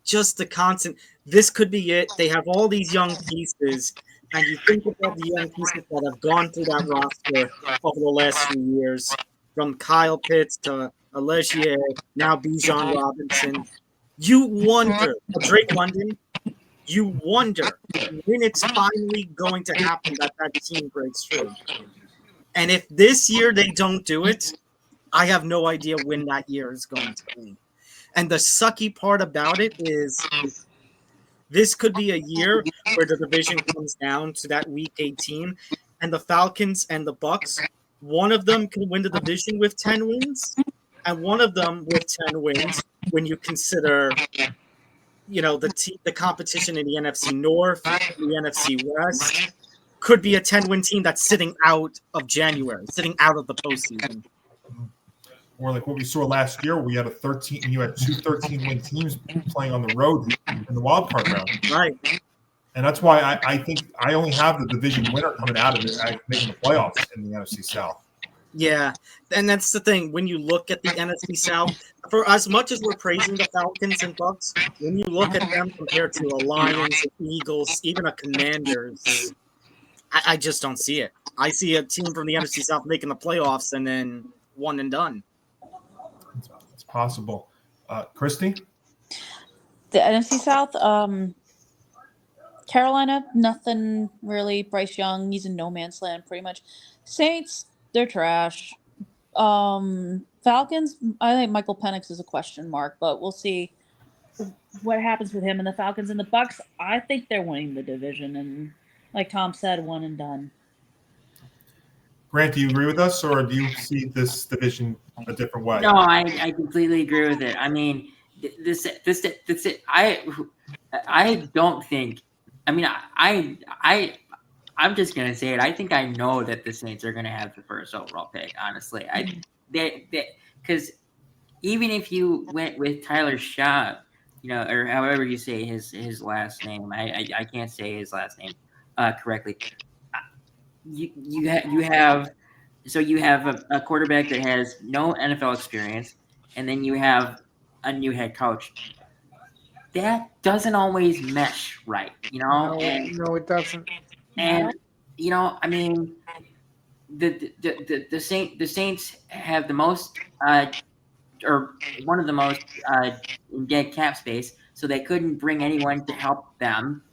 Just the constant, this could be it. They have all these young pieces, and you think about the young pieces that have gone through that roster over the last few years, from Kyle Pitts to Allegier, now Bijan Robinson. You wonder, Drake London, you wonder when it's finally going to happen that team breaks through. And if this year they don't do it, I have no idea when that year is going to be. And the sucky part about it is this could be a year where the division comes down to that Week 18, and the Falcons and the Bucs, one of them can win the division with 10 wins, and one of them with 10 wins when you consider the competition in the NFC North, the NFC West, could be a 10-win team that's sitting out of January, sitting out of the postseason. Or like what we saw last year, we had you had 2 13-win teams playing on the road in the wild card round. Right. And that's why I think I only have the division winner coming out of it, making the playoffs in the NFC South. Yeah, and that's the thing. When you look at the NFC South, for as much as we're praising the Falcons and Bucs, when you look at them compared to a Lions, Eagles, even a Commanders, I just don't see it. I see a team from the NFC South making the playoffs and then one and done. It's possible. Kristie? The NFC South, Carolina, nothing really. Bryce Young, he's in no man's land pretty much. Saints, they're trash. Falcons, I think Michael Penix is a question mark, but we'll see what happens with him and the Falcons. And the Bucs, I think they're winning the division, and like Tom said, one and done. Grant, do you agree with us, or do you see this division a different way? No, I completely agree with it. I mean, this I don't think. I mean, I'm just gonna say it. I think I know that the Saints are gonna have the first overall pick. Honestly, because even if you went with Tyler Schaub, or however you say his last name, I can't say his last name correctly. You have a quarterback that has no NFL experience, and then you have a new head coach. that doesn't always mesh right, No, no, it doesn't. and I mean, the Saints have the most or one of the most in dead cap space, so they couldn't bring anyone to help them,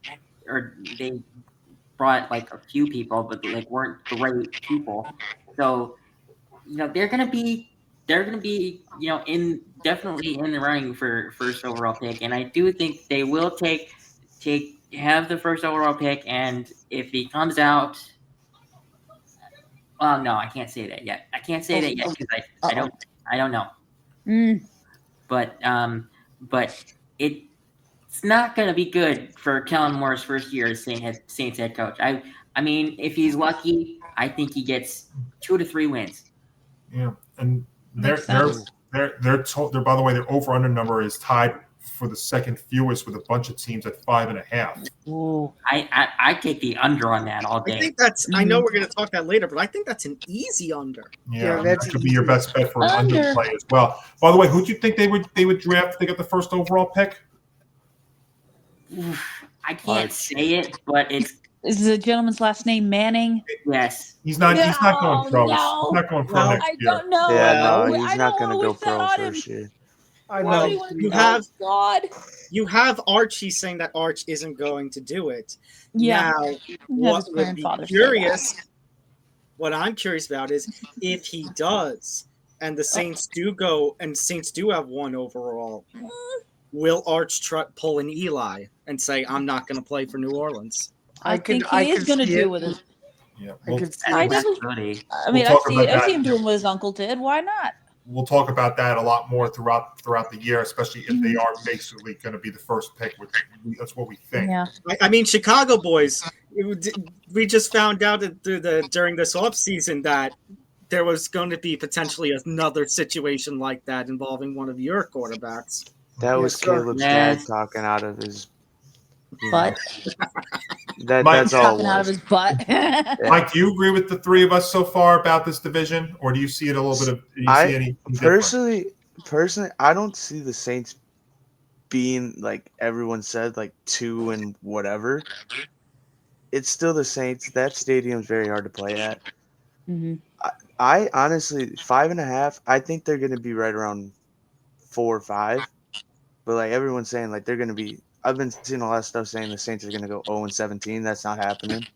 or they brought like a few people, but like weren't great people. So they're gonna be in definitely in the running for first overall pick, and I do think they will have the first overall pick, and if he comes out. Well, no, I can't say that yet. I can't say that yet because I don't know. Mm. But it's not going to be good for Kellen Moore's first year as Saints head coach. I mean, if he's lucky, I think he gets 2 to 3 wins. Yeah, and Makes they're sense. by the way, their over under number is tied for the second fewest with a bunch of teams at 5.5. Ooh. I take the under on that all I day. think that's. I know we're going to talk that later, but I think that's an easy under. Yeah, that's that could be your best bet for an Under. underplay as well. By the way, who do you think they would draft if they got the first overall pick? I can't say it, but it's Is the gentleman's last name Manning? yes. He's not going pro. No. He's not going pro No. next I year. don't know. Yeah, Well, no, I he's don't not going wanna to go wish that pro on him. first year. I Why know. do you wanna- You oh, have- God. You have Archie saying that Arch isn't going to do it. Yeah. Now, Have what his would be grandfather say curious? What I'm curious about is if he does, and the Saints do go, and Saints do have 1 overall. Will Arch pull an Eli and say, "I'm not going to play for New Orleans"? I think he is going to do with it. Yeah, I could see I it. definitely. I We'll mean, talk I about see that. him doing what his uncle did. Why not? We'll talk about that a lot more throughout the year, especially if they are basically going to be the first pick. That's what we think. Yeah. I mean, Chicago boys. We just found out during this offseason that there was going to be potentially another situation like that involving one of your quarterbacks. That was Yes, sir. Caleb's Yes. dad talking out of his But Mike, that's all talking it out of was. his butt. Mike, do you agree with the three of us so far about this division, or do you see it a little bit of? Do you see anything different? Personally, I don't see the Saints being like everyone said, like 2 and whatever. It's still the Saints. That stadium's very hard to play at. Mhm. I honestly 5.5. I think they're going to be right around 4 or 5. But like everyone's saying, like they're going to be. I've been seeing a lot of stuff saying the Saints are going to go 0-17. That's not happening.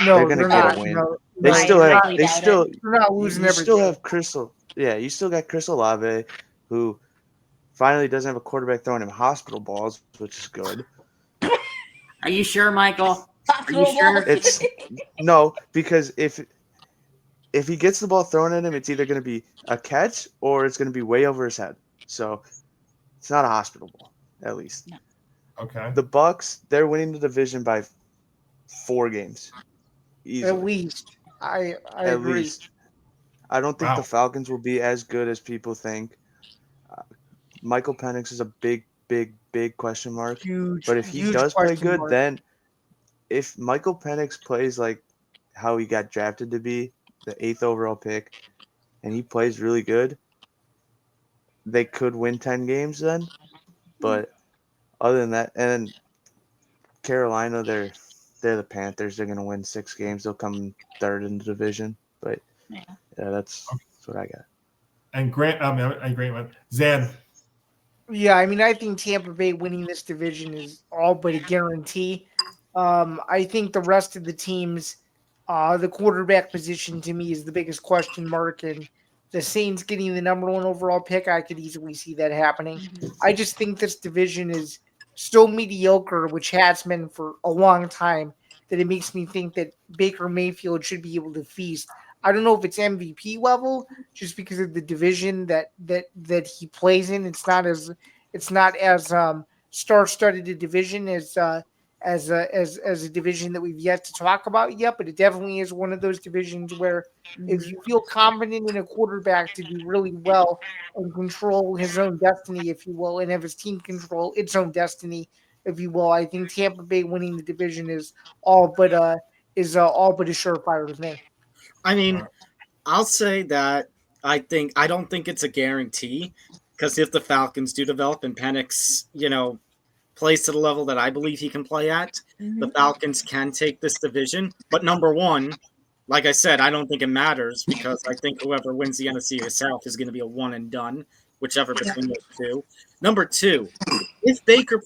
No, They're gonna get not. a win. No, They no, still they're have. not- They still. they're not losing You every still game. have Crystal. Yeah, you still got Crystal Lave, who finally doesn't have a quarterback throwing him hospital balls, which is good. Are you sure, Michael? Are you sure? It's no, because if he gets the ball thrown at him, it's either going to be a catch or it's going to be way over his head. So it's not a hospital ball, at least. Okay. The Bucks, they're winning the division by 4 games. Easily. At least. I At agree. least. I don't think Wow. the Falcons will be as good as people think. Michael Penix is a big question mark. Huge. But if he huge does play question good, mark. then if Michael Penix plays like how he got drafted to be, the 8th overall pick, and he plays really good, they could win 10 games then. But other than that, and Carolina, they're the Panthers. They're going to win 6 games. They'll come 3rd in the division. But yeah, that's what I got. And Grant, Zan. Yeah, I mean, I think Tampa Bay winning this division is all but a guarantee. I think the rest of the teams, the quarterback position to me is the biggest question mark, and the Saints getting the number 1 overall pick, I could easily see that happening. I just think this division is so mediocre, which has been for a long time, that it makes me think that Baker Mayfield should be able to feast. I don't know if it's MVP level, just because of the division that he plays in. It's not as star-studded a division as a division that we've yet to talk about yet, but it definitely is one of those divisions where if you feel confident in a quarterback to do really well and control his own destiny, if you will, and have his team control its own destiny, if you will, I think Tampa Bay winning the division is all but a surefire thing. I mean, I'll say that I don't think it's a guarantee, because if the Falcons do develop and Penix plays to the level that I believe he can play at, Mm-hmm. the Falcons can take this division. But number one, like I said, I don't think it matters because I think whoever wins the NFC South is going to be a one and done, whichever between those two. Number two, if Baker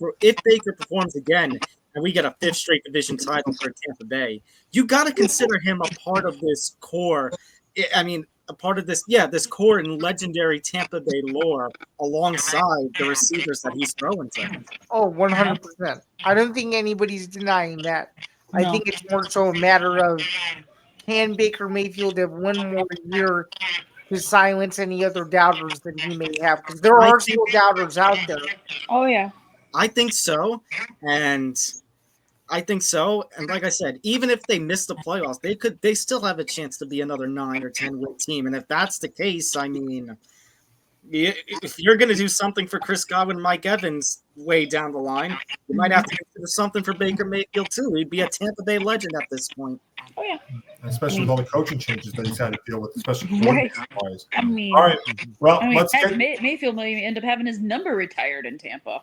performs again and we get a fifth straight division title for Tampa Bay, you got to consider him a part of this core. I mean, a part of this core and legendary Tampa Bay lore alongside the receivers that he's throwing to. Oh, 100%. I don't think anybody's denying that. I No. think it's more so a matter of can Baker Mayfield have one more year to silence any other doubters that he may have? Because there are still doubters out there. Oh yeah. I think so, and like I said, even if they miss the playoffs, they still have a chance to be another 9 or 10 win team. And if that's the case, I mean, if you're going to do something for Chris Godwin and Mike Evans way down the line, you might have to consider something for Baker Mayfield too. He'd be a Tampa Bay legend at this point. Oh yeah. Especially with all the coaching changes that he's had to deal with, especially Right. coordinator-wise. I mean, All right, well, let's heck, get Mayfield may end up having his number retired in Tampa.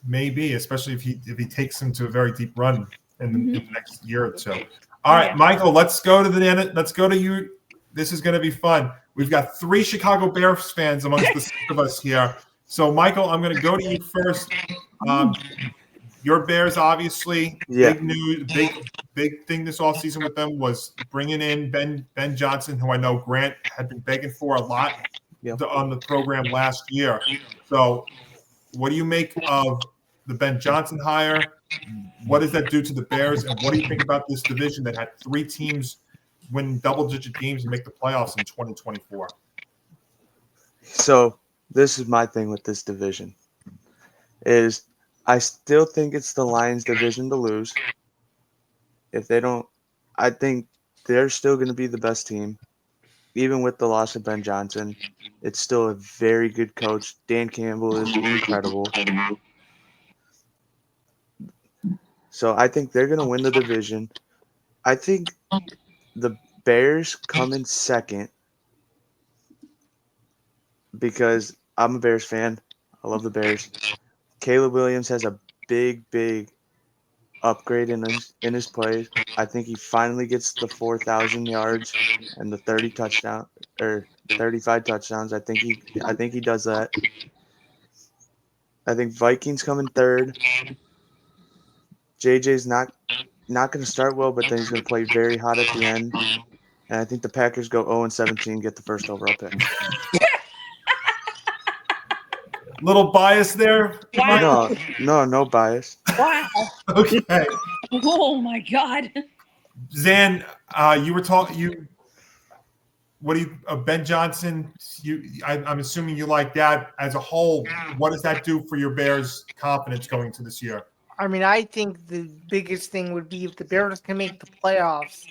maybe, especially if he takes him to a very deep run in the next year or two. All Oh, right, yeah. Michael, let's go to you. This is going to be fun. We've got 3 Chicago Bears fans amongst the 6 of us here. So, Michael, I'm going to go to you first. Your Bears, obviously, Yeah. big news, big thing this offseason with them was bringing in Ben Johnson, who I know Grant had been begging for a lot Yep. on the program last year. So, what do you make of the Ben Johnson hire? What does that do to the Bears? And what do you think about this division that had 3 teams win double-digit games and make the playoffs in 2024? So this is my thing with this division is I still think it's the Lions division to lose. If they don't, I think they're still going to be the best team. Even with the loss of Ben Johnson, it's still a very good coach. Dan Campbell is incredible. So I think they're going to win the division. I think the Bears come in second because I'm a Bears fan. I love the Bears. Caleb Williams has a big upgrade in his plays. I think he finally gets the 4,000 yards and the 35 touchdowns. I think he does that. I think Vikings come in third. JJ's not going to start well, but then he's going to play very hot at the end. And I think the Packers go 0-17, get the first overall pick. Little bias there. Wow. No bias. Wow. Okay. Oh my God. Zan, you were talking. What do you, Ben Johnson? I'm assuming you like that as a whole. What does that do for your Bears' confidence going into this year? I mean, I think the biggest thing would be if the Bears can make the playoffs,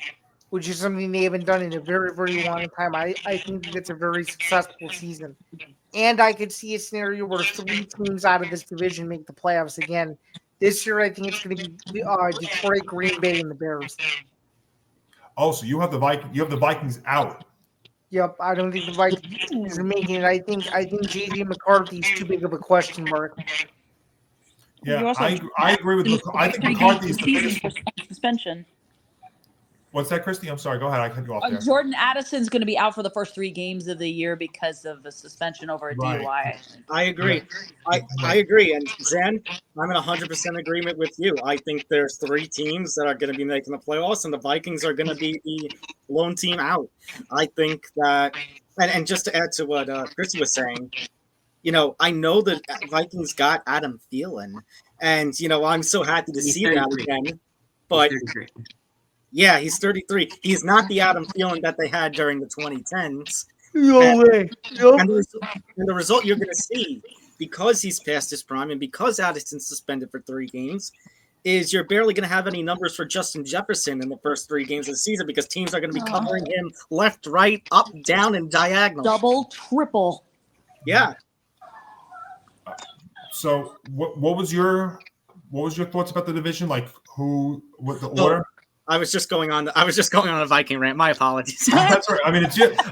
which is something they haven't done in a very, very long time. I think that's a very successful season. And I could see a scenario where 3 teams out of this division make the playoffs again. This year, I think it's going to be Detroit, Green Bay, and the Bears. Oh, so you have the Vikings out. Yep, I don't think the Vikings are making it. I think JJ McCarthy's too big of a question mark. Yeah, I agree with. I think McCarthy's the biggest. Suspension. What's that, Kristie? I'm sorry. Go ahead. I cut you off there. Jordan Addison's going to be out for the first 3 games of the year because of the suspension over a Right. DUI. I agree. I agree. And Zen, I'm in 100% agreement with you. I think there's 3 teams that are going to be making the playoffs, and the Vikings are going to be the lone team out. I think that, and just to add to what Kristie was saying, I know that Vikings got Adam Thielen, and I'm so happy to see that again. But yeah, he's 33. He's not the Adam Thielen that they had during the 2010s. No way. Nope. And the result you're going to see, because he's past his prime and because Addison's suspended for 3 games, is you're barely going to have any numbers for Justin Jefferson in the first 3 games of the season because teams are going to be covering him left, right, up, down, and diagonal. Double, triple. Yeah. So, what was your thoughts about the division? Like, what the order? I was just going on a Viking rant. My apologies. That's right. I mean,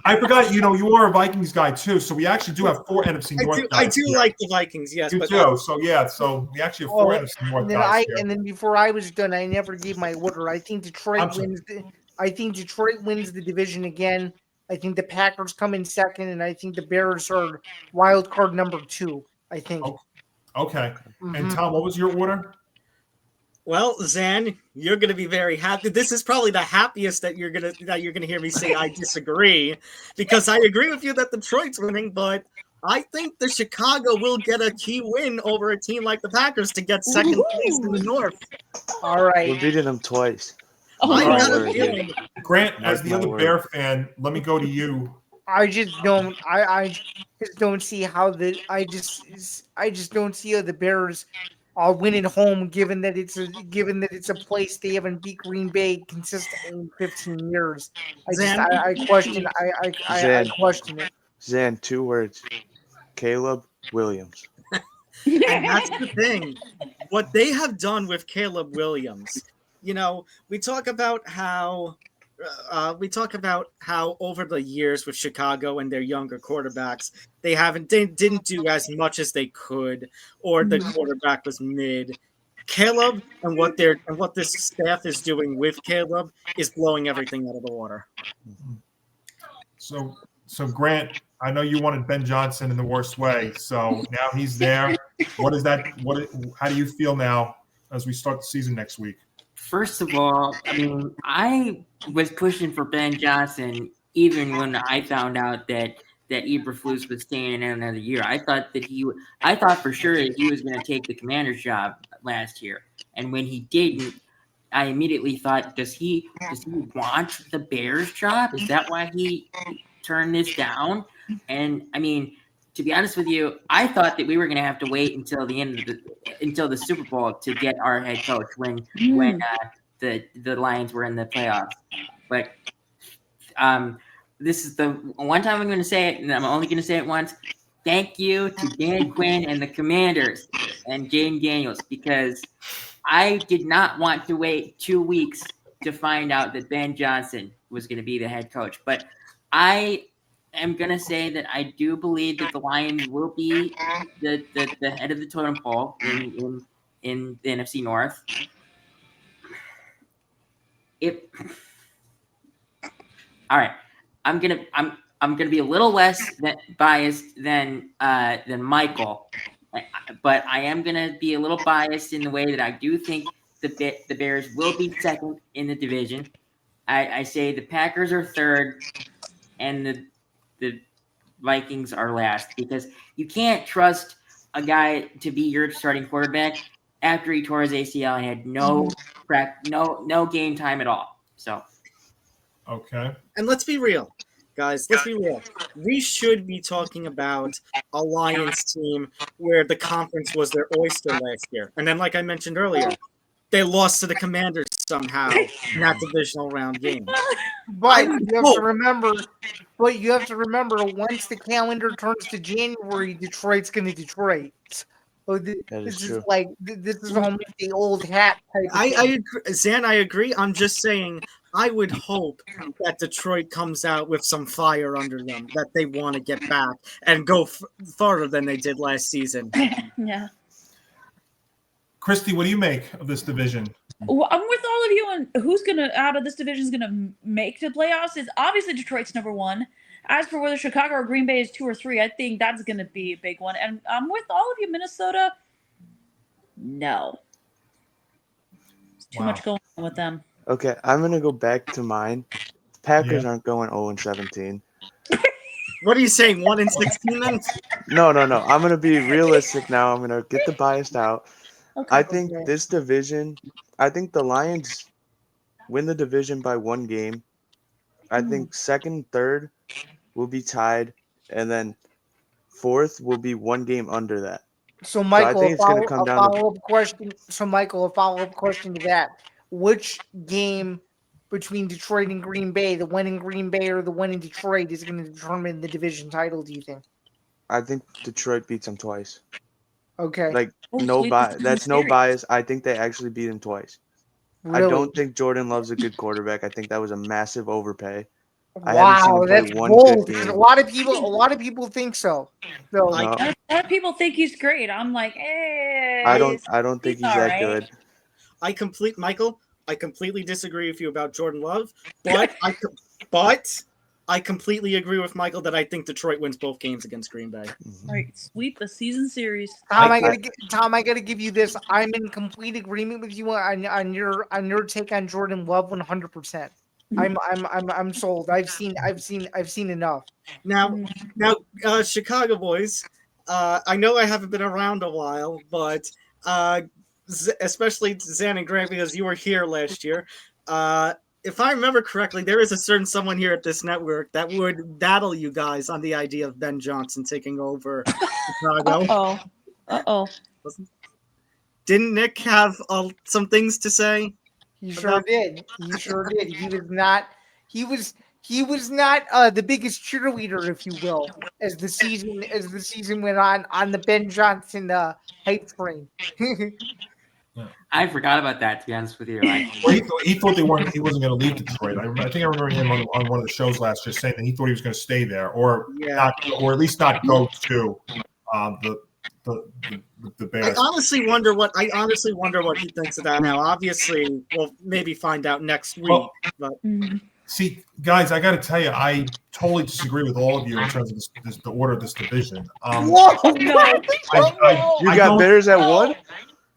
I forgot. You are a Vikings guy too, so we actually do have 4 NFC North I guys. do like the Vikings, yes, You but too. So yeah, so we actually have 4 NFC North guys here. And then before I was done, I never gave my order. I think Detroit wins. I think Detroit wins the division again. I think the Packers come in second, and I think the Bears are wild card number 2. I think. Okay. And Tom, what was your order? Well, Zan, you're gonna be very happy. This is probably the happiest that you're gonna hear me say I disagree, because I agree with you that Detroit's winning, but I think the Chicago will get a key win over a team like the Packers to get second place in the North. All right. We're beating them twice. I Mark got my a word, feeling. dude. Grant, Mark as the my other word. Bear fan, let me go to you. I just don't. I just don't see how I just don't see how the Bears are winning home, given that it's a place they haven't beat Green Bay consistently in 15 years. I question it. Zan, 2 words. Caleb Williams. And that's the thing. What they have done with Caleb Williams, we talk about how over the years with Chicago and their younger quarterbacks, they didn't do as much as they could, or the quarterback was mid. Caleb and what this staff is doing with Caleb is blowing everything out of the water. So Grant, I know you wanted Ben Johnson in the worst way. So now he's there. How do you feel now as we start the season next week? First of all, I mean, I was pushing for Ben Johnson even when I found out that Eberflus was staying in another year. I thought for sure that he was going to take the Commander's job last year, and when he didn't, I immediately thought, does he want the Bears job? Is that why he turned this down? And I mean, to be honest with you, I thought that we were going to have to wait until the end of until the Super Bowl to get our head coach when the Lions were in the playoffs. But this is the one time I'm going to say it, and I'm only going to say it once. Thank you to Dan Quinn and the Commanders and Jaden Daniels, because I did not want to wait 2 weeks to find out that Ben Johnson was going to be the head coach. But I am going to say that I do believe that the Lions will be the head of the totem pole in the NFC North. All right, I'm gonna be a little less biased than Michael, but I am gonna be a little biased in the way that I do think the Bears will be second in the division. I say the Packers are third, and the Vikings are last, because you can't trust a guy to be your starting quarterback after he tore his ACL and had no game time at all. So. Okay. And let's be real, guys. Let's be real. We should be talking about a Lions team where the conference was their oyster last year. And then, like I mentioned earlier, they lost to the Commanders somehow in that divisional round game. But you have to remember, once the calendar turns to January, Detroit's going to Detroit. So this is like this is almost the old hat type. I agree, Zan. I agree. I'm just saying, I would hope that Detroit comes out with some fire under them, that they want to get back and go farther than they did last season. Yeah. Kristie, what do you make of this division? Well, I'm with all of you on who's out of this division is gonna make the playoffs. Is obviously Detroit's number 1. As for whether Chicago or Green Bay is 2 or 3, I think that's gonna be a big one. And I'm with all of you, Minnesota. No, there's too much going on with them. Okay, I'm gonna go back to mine. Packers aren't going 0-17. What are you saying? 1-16 then? No. I'm gonna be realistic now. I'm gonna get the bias out. Okay. I think this division. I think the Lions win the division by 1 game. I think second, third will be tied, and then fourth will be 1 game under that. So, Michael, I think it's going to come down to follow-up question. So, Michael, a follow-up question to that: which game between Detroit and Green Bay, the one in Green Bay or the one in Detroit, is going to determine the division title? Do you think? I think Detroit beats them twice. Okay. Like that's no bias. I think they actually beat them twice. I don't think Jordan Love's a good quarterback. I think that was a massive overpay. I haven't seen Wow, him play that's one bold. good 'Cause game. a lot of people think so. So I- No, A lot of people think he's great. I'm like, I hey, don't think he's all that right. good. I completely disagree with you about Jordan Love, but I completely agree with Michael that I think Detroit wins both games against Green Bay. All right, sweep the season series. Tom, I- I gotta give you this. I'm in complete agreement with you on your take on Jordan Love 100%. I'm sold. I've seen enough. Now, Chicago boys, I know I haven't been around a while, but especially Zain and Grant, because you were here last year. If I remember correctly, there is a certain someone here at this network that would battle you guys on the idea of Ben Johnson taking over Chicago. Uh-oh. Didn't Nick have some things to say? He sure did. He was not the biggest cheerleader, if you will, as the season went on the Ben Johnson hype train. I forgot about that, to be honest with you. Well, he thought he wasn't going to leave Detroit. I think I remember him on one of the shows last year saying that he thought he was going to stay there, or at least not go to the Bears. I honestly wonder what he thinks of that now. Obviously, we'll maybe find out next week. Well, but see, guys, I got to tell you, I totally disagree with all of you in terms of the order of this division. Whoa! You got Bears at 1?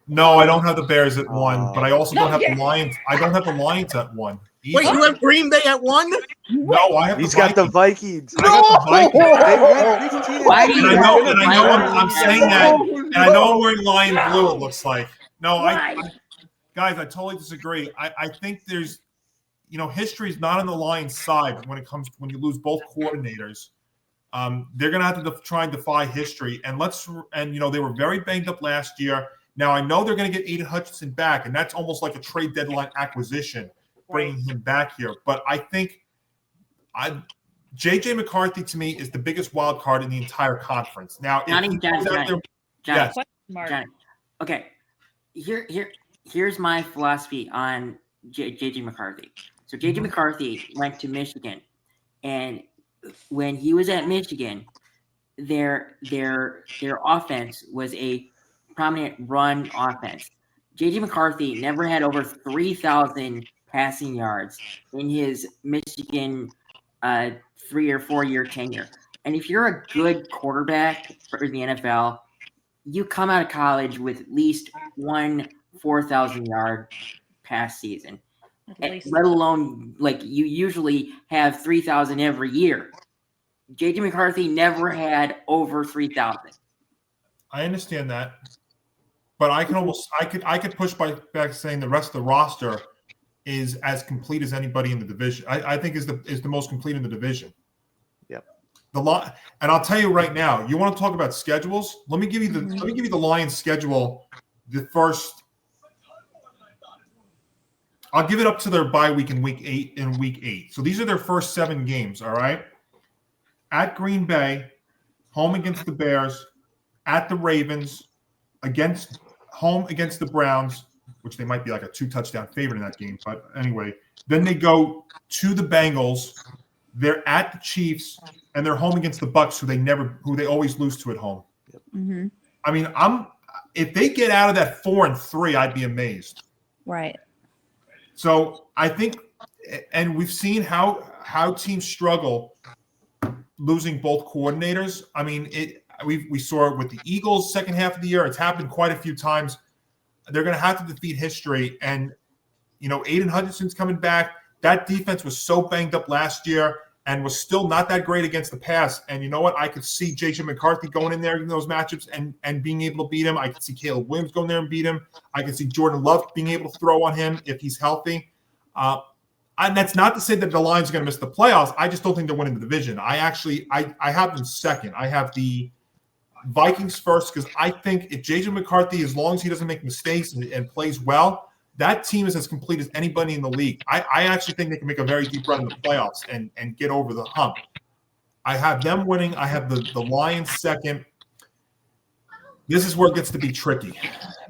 No, I don't have the Bears at 1, but I also don't have the Lions. I don't have the Lions at 1. Either. Wait, you have Green Bay at 1? No, I have. He's got the Vikings. I got the Vikings. They went 16 Why do you And I know, have I'm saying that, and I know I'm wearing lion blue. It looks like guys, I totally disagree. I think there's, history is not on the Lions' side when you lose both coordinators. They're going to have to try and defy history, and they were very banged up last year. Now I know they're going to get Aiden Hutchinson back, and that's almost like a trade deadline acquisition, bringing him back here. But I think J.J. McCarthy to me is the biggest wild card in the entire conference. Now, Johnny. yes. Okay, here's my philosophy on J.J. McCarthy. So J.J. McCarthy went to Michigan, and when he was at Michigan, their offense was a prominent run offense. J.J. McCarthy never had over 3,000 passing yards in his Michigan 3 or 4 year tenure. And if you're a good quarterback for the NFL, you come out of college with at least one 4,000 yard pass season. Let alone, you usually have 3,000 every year. J.J. McCarthy never had over 3,000. I understand that, but I could push back saying the rest of the roster is as complete as anybody in the division. I think is the most complete in the division. Yep. And I'll tell you right now, you want to talk about schedules? Let me give you the Lions schedule. The first, I'll give it up to their bye week in week 8. So these are their first 7 games. All right. At Green Bay, home against the Bears, at the Ravens, home against the Browns, which they might be like a 2-touchdown favorite in that game. But anyway, then they go to the Bengals. They're at the Chiefs, and they're home against the Bucs, who they always lose to at home. Mm-hmm. I mean, if they get out of that 4-3, I'd be amazed. Right. So I think, and we've seen how teams struggle losing both coordinators. I mean, we saw it with the Eagles second half of the year. It's happened quite a few times. They're going to have to defeat history. And, Aiden Hutchinson's coming back. That defense was so banged up last year and was still not that great against the pass. And you know what? I could see J.J. McCarthy going in there in those matchups and being able to beat him. I could see Caleb Williams going there and beat him. I could see Jordan Love being able to throw on him if he's healthy. And that's not to say that the Lions are going to miss the playoffs. I just don't think they're winning the division. I have them second. I have the Vikings first because I think if J.J. McCarthy, as long as he doesn't make mistakes and plays well, that team is as complete as anybody in the league. I actually think they can make a very deep run in the playoffs and get over the hump. I have them winning. I have the Lions second. This is where it gets to be tricky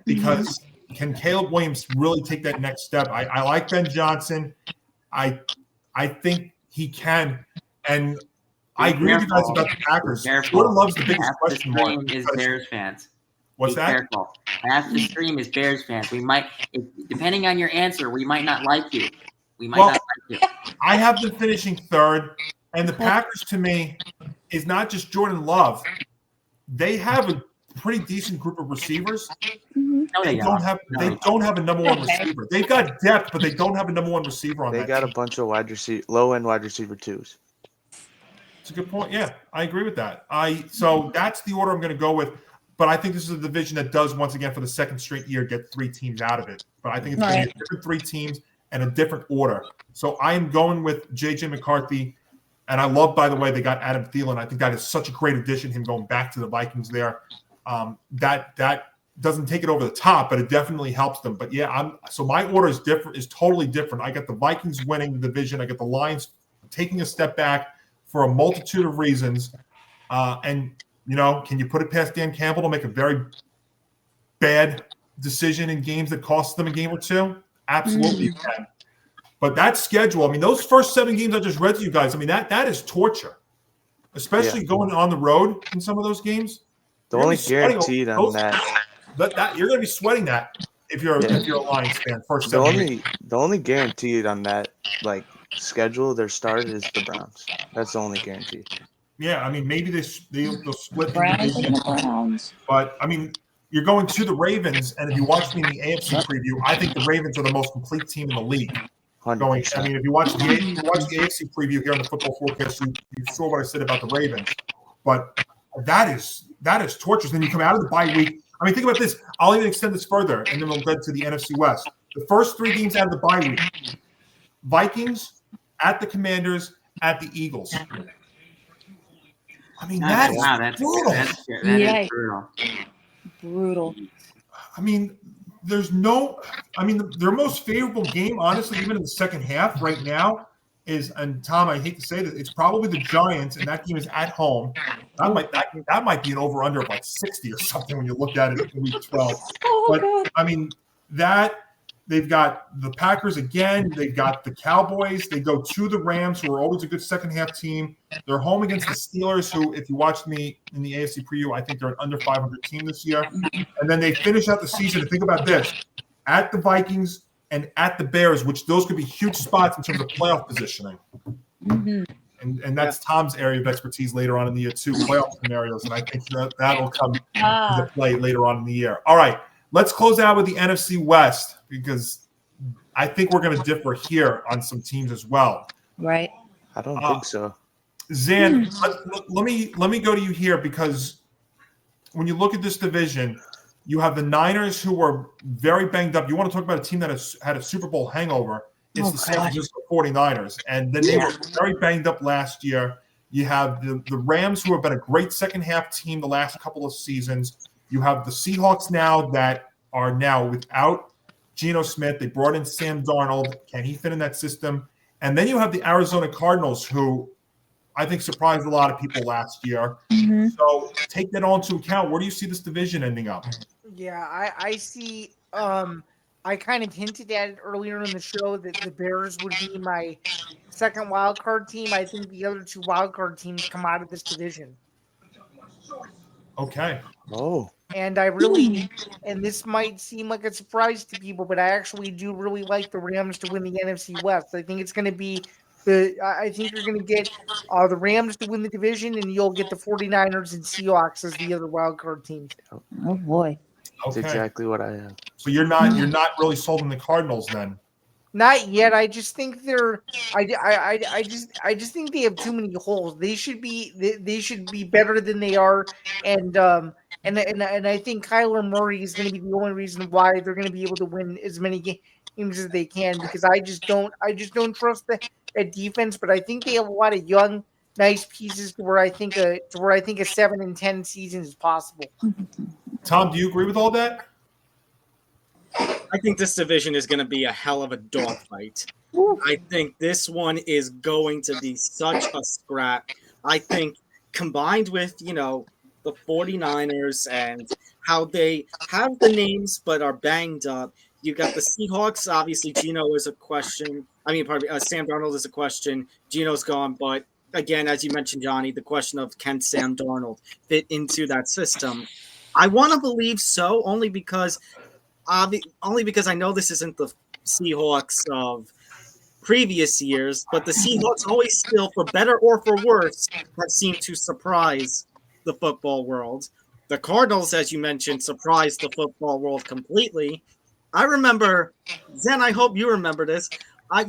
because can Caleb Williams really take that next step? I like Ben Johnson. I think he can. And I agree with you guys about the Packers. Jordan Love's the biggest Half the question mark. stream is Bears fans. What's Be that? careful. Half the stream is Bears fans. We might, depending on your answer, we might not like you. We might not like you. I have them finishing third, and the Packers to me is not just Jordan Love. They have a pretty decent group of receivers. Mm-hmm. No, They don't have a number one receiver. They've got depth, but they don't have a number one receiver on They that got team. a bunch of low-end wide receiver twos. It's a good point. Yeah, I agree with that. So that's the order I'm going to go with. But I think this is a division that does, once again, for the second straight year, get 3 teams out of it. But I think it's going to be a different 3 teams and a different order. So I am going with J.J. McCarthy. And I love, by the way, they got Adam Thielen. I think that is such a great addition, him going back to the Vikings there. That doesn't take it over the top, but it definitely helps them. But yeah, so my order is totally different. I got the Vikings winning the division. I got the Lions taking a step back for a multitude of reasons. And can you put it past Dan Campbell to make a very bad decision in games that cost them a game or two? Absolutely you can. But that schedule, those first 7 games I just read to you guys, that is torture, especially going on the road in some of those games. The only guaranteed on that you're going to be sweating that if you're a Lions fan. First 7 games. The only guaranteed on that schedule their start is the Browns. That's the only guarantee. Yeah, maybe they'll split Browns the and the Browns. But you're going to the Ravens, and if you watch me in the AFC preview, I think the Ravens are the most complete team in the league. 100%. If you watch the AFC preview here on the Football Forecast, you saw what I said about the Ravens. But that is torturous. Then you come out of the bye week. Think about this. I'll even extend this further, and then we'll get to the NFC West. The first 3 games out of the bye week: Vikings, at the Commanders, at the Eagles. That's brutal. That is brutal. Brutal. There's their most favorable game, honestly, even in the second half right now is, and Tom, I hate to say that, it's probably the Giants, and that game is at home. That might be an over-under of 60 or something when you look at it in week 12. God. They've got the Packers again. They've got the Cowboys. They go to the Rams, who are always a good second-half team. They're home against the Steelers, who, if you watched me in the AFC preview, I think they're an under 500 team this year. And then they finish out the season, and think about this, at the Vikings and at the Bears, which those could be huge spots in terms of playoff positioning. Mm-hmm. And that's Tom's area of expertise later on in the year, too, playoff scenarios. And I think that'll come into play later on in the year. All right. Let's close out with the NFC West, because I think we're going to differ here on some teams as well. Right. I don't think so. Zain, let me go to you here, because when you look at this division, you have the Niners, who are very banged up. You want to talk about a team that has had a Super Bowl hangover. It's the San Francisco 49ers. And then they were very banged up last year. You have the Rams, who have been a great second-half team the last couple of seasons. You have the Seahawks now that are now without Geno Smith. They brought in Sam Darnold. Can he fit in that system? And then you have the Arizona Cardinals, who I think surprised a lot of people last year. Mm-hmm. So take that all into account. Where do you see this division ending up? Yeah, I see. I kind of hinted at it earlier in the show that the Bears would be my second wild card team. I think the other 2 wild card teams come out of this division. Okay. Oh. And and this might seem like a surprise to people, but I actually do really like the Rams to win the NFC West. I think it's going to be I think you're going to get the Rams to win the division, and you'll get the 49ers and Seahawks as the other wild card teams. Oh boy. That's exactly what I have. So you're not really sold on the Cardinals then? Not yet. I just think I just think they have too many holes. They should be better than they are, and I think Kyler Murray is going to be the only reason why they're going to be able to win as many games as they can, because I just don't trust that defense. But I think they have a lot of young, nice pieces to where I think a 7-10 season is possible. Tom, do you agree with all that? I think this division is going to be a hell of a dogfight. I think this one is going to be such a scrap. I think combined with, the 49ers and how they have the names but are banged up. You got the Seahawks. Obviously, Geno is a question. I mean, pardon me, Sam Darnold is a question. Geno's gone, but again, as you mentioned, Johnny, the question of can Sam Darnold fit into that system? I want to believe so, only because I know this isn't the Seahawks of previous years, but the Seahawks always still, for better or for worse, have seemed to surprise the football world. The Cardinals, as you mentioned, surprised the football world completely. I remember, Zen, I hope you remember this. I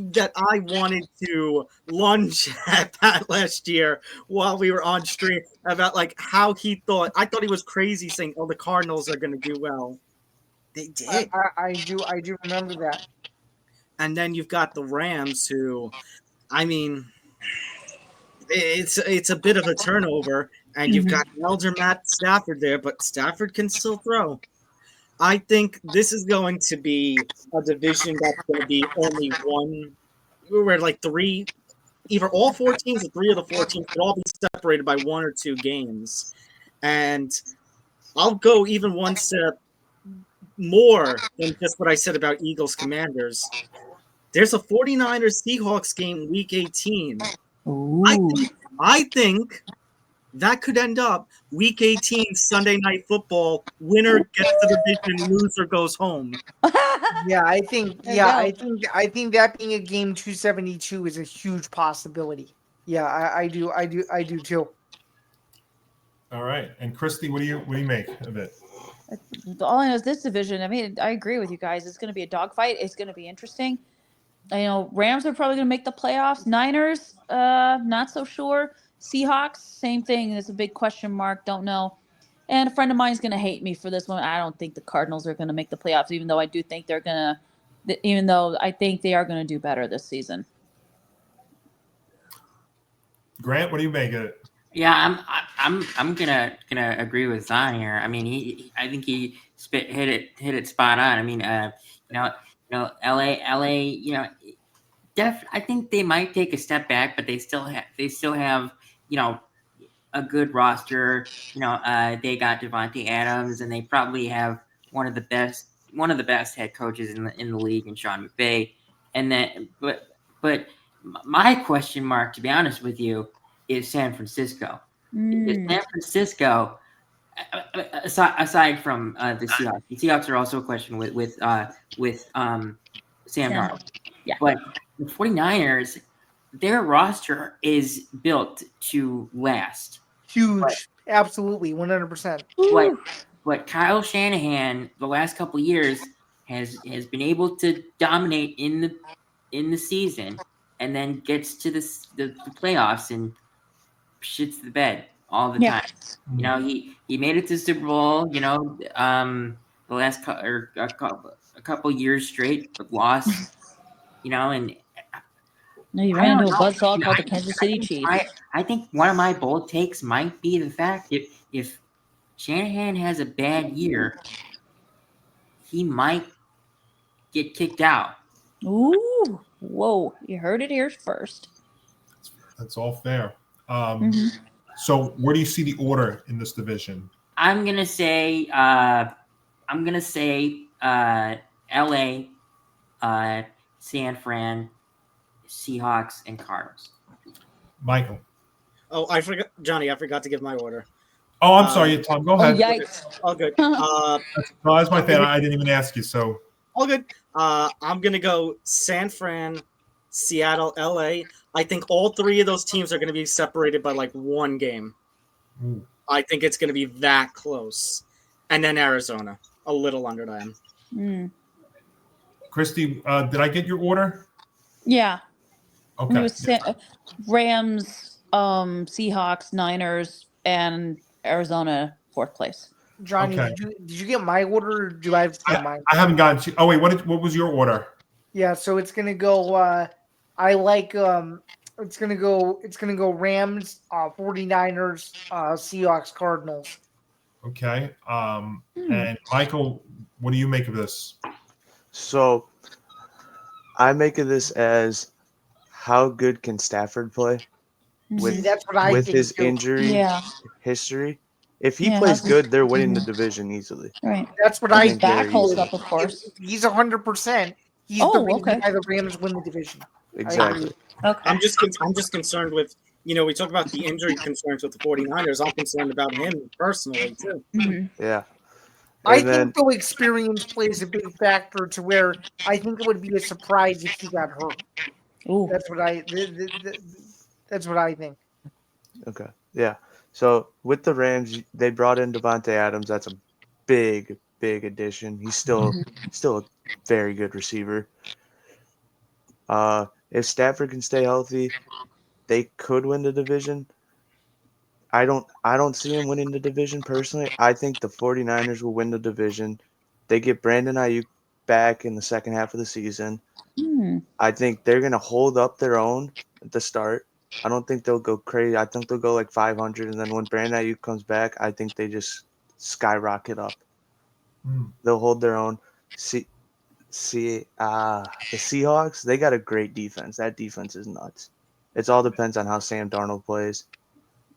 wanted to lunge at Pat last year while we were on stream about like how I thought he was crazy saying, "Oh, the Cardinals are going to do well." They did. I do remember that. And then you've got the Rams, who, I mean, it's a bit of a turnover, and you've got elder Matt Stafford there, but Stafford can still throw. I think this is going to be a division that's going to be only one, where like three, either all four teams or three of the four teams could all be separated by one or two games. And I'll go even one step more than just what I said about Eagles Commanders. There's a 49ers Seahawks game week 18. I think that could end up week 18 Sunday Night Football. Winner gets the division, loser goes home. Yeah, I think There you go. I think that being a game 272 is a huge possibility. Yeah, I do too. All right. And Kristie, what do you make of it? All I know is this division. I mean, I agree with you guys. It's going to be a dogfight. It's going to be interesting. Rams are probably going to make the playoffs. Niners, not so sure. Seahawks, same thing. It's a big question mark. Don't know. And a friend of mine is going to hate me for this one. I don't think the Cardinals are going to make the playoffs, even though I do think they're going to. Even though I think they are going to do better this season. Grant, what do you make of it? Yeah, I'm gonna agree with Zain here. I mean, I think he hit it spot on. I mean, LA, I think they might take a step back, but they still have a good roster. They got Devontae Adams, and they probably have one of the best head coaches in the league in Sean McVay. And then, but my question mark, to be honest with you, is San Francisco. Is San Francisco, aside from the Seahawks are also a question with Sam Darnold. Yeah. But the 49ers, their roster is built to last. Huge, absolutely, 100%. But Kyle Shanahan, the last couple of years, has been able to dominate in the season, and then gets to the playoffs and shits the bed all the time. He made it to Super Bowl. The last a couple years straight, but lost. And No, you ran into a buzzsaw called the Kansas City Chiefs. I think one of my bold takes might be the fact if Shanahan has a bad year, he might get kicked out. Ooh, whoa! You heard it here first. That's all fair. So where do you see the order in this division? I'm gonna say LA, San Fran, Seahawks, and Cardinals. Michael. Oh, I forgot, Johnny. I forgot to give my order. Oh, I'm sorry, Tom. Go ahead. Yikes! All good. No, that's my fan. I didn't even ask you. So All good. I'm gonna go San Fran, Seattle, LA. I think all three of those teams are going to be separated by like one game. Ooh. I think it's going to be that close. And then Arizona, a little under them. Kristie, did I get your order? Yeah. Okay. It was Rams, Seahawks, Niners, and Arizona, fourth place. Johnny, Okay. did you get my order? Or do I have to get mine? I haven't gotten to. Oh wait, what was your order? Yeah, so it's gonna go. I like. It's gonna go Rams, 49ers, Seahawks, Cardinals. Okay. And Michael, what do you make of this? So I make of this as how good can Stafford play See, that's what I with think his too. injury Yeah. history? If he Yeah, plays how's good, they're winning the division easily. Right. That's what And I his think back they're holds easy. up, of course. He's 100%. He's the Oh, reason okay. why the Rams win the division. Exactly. Okay. I'm just concerned with, we talk about the injury concerns with the 49ers. I'm concerned about him personally too. Mhm. Yeah. I And then think though experience plays a big factor to where I think it would be a surprise if he got hurt. Ooh. That's what that's what I think. okay. Yeah. So with the Rams, they brought in Devontae Adams. That's a big addition. He's still a very good receiver. If Stafford can stay healthy, they could win the division. I don't see him winning the division personally. I think the 49ers will win the division. They get Brandon Ayuk back in the second half of the season. Hmm. I think they're going to hold up their own at the start. I don't think they'll go crazy. I think they'll go like 500, and then when Brandon Ayuk comes back, I think they just skyrocket up. They'll hold their own. The Seahawks, they got a great defense. That defense is nuts. It all depends on how Sam Darnold plays.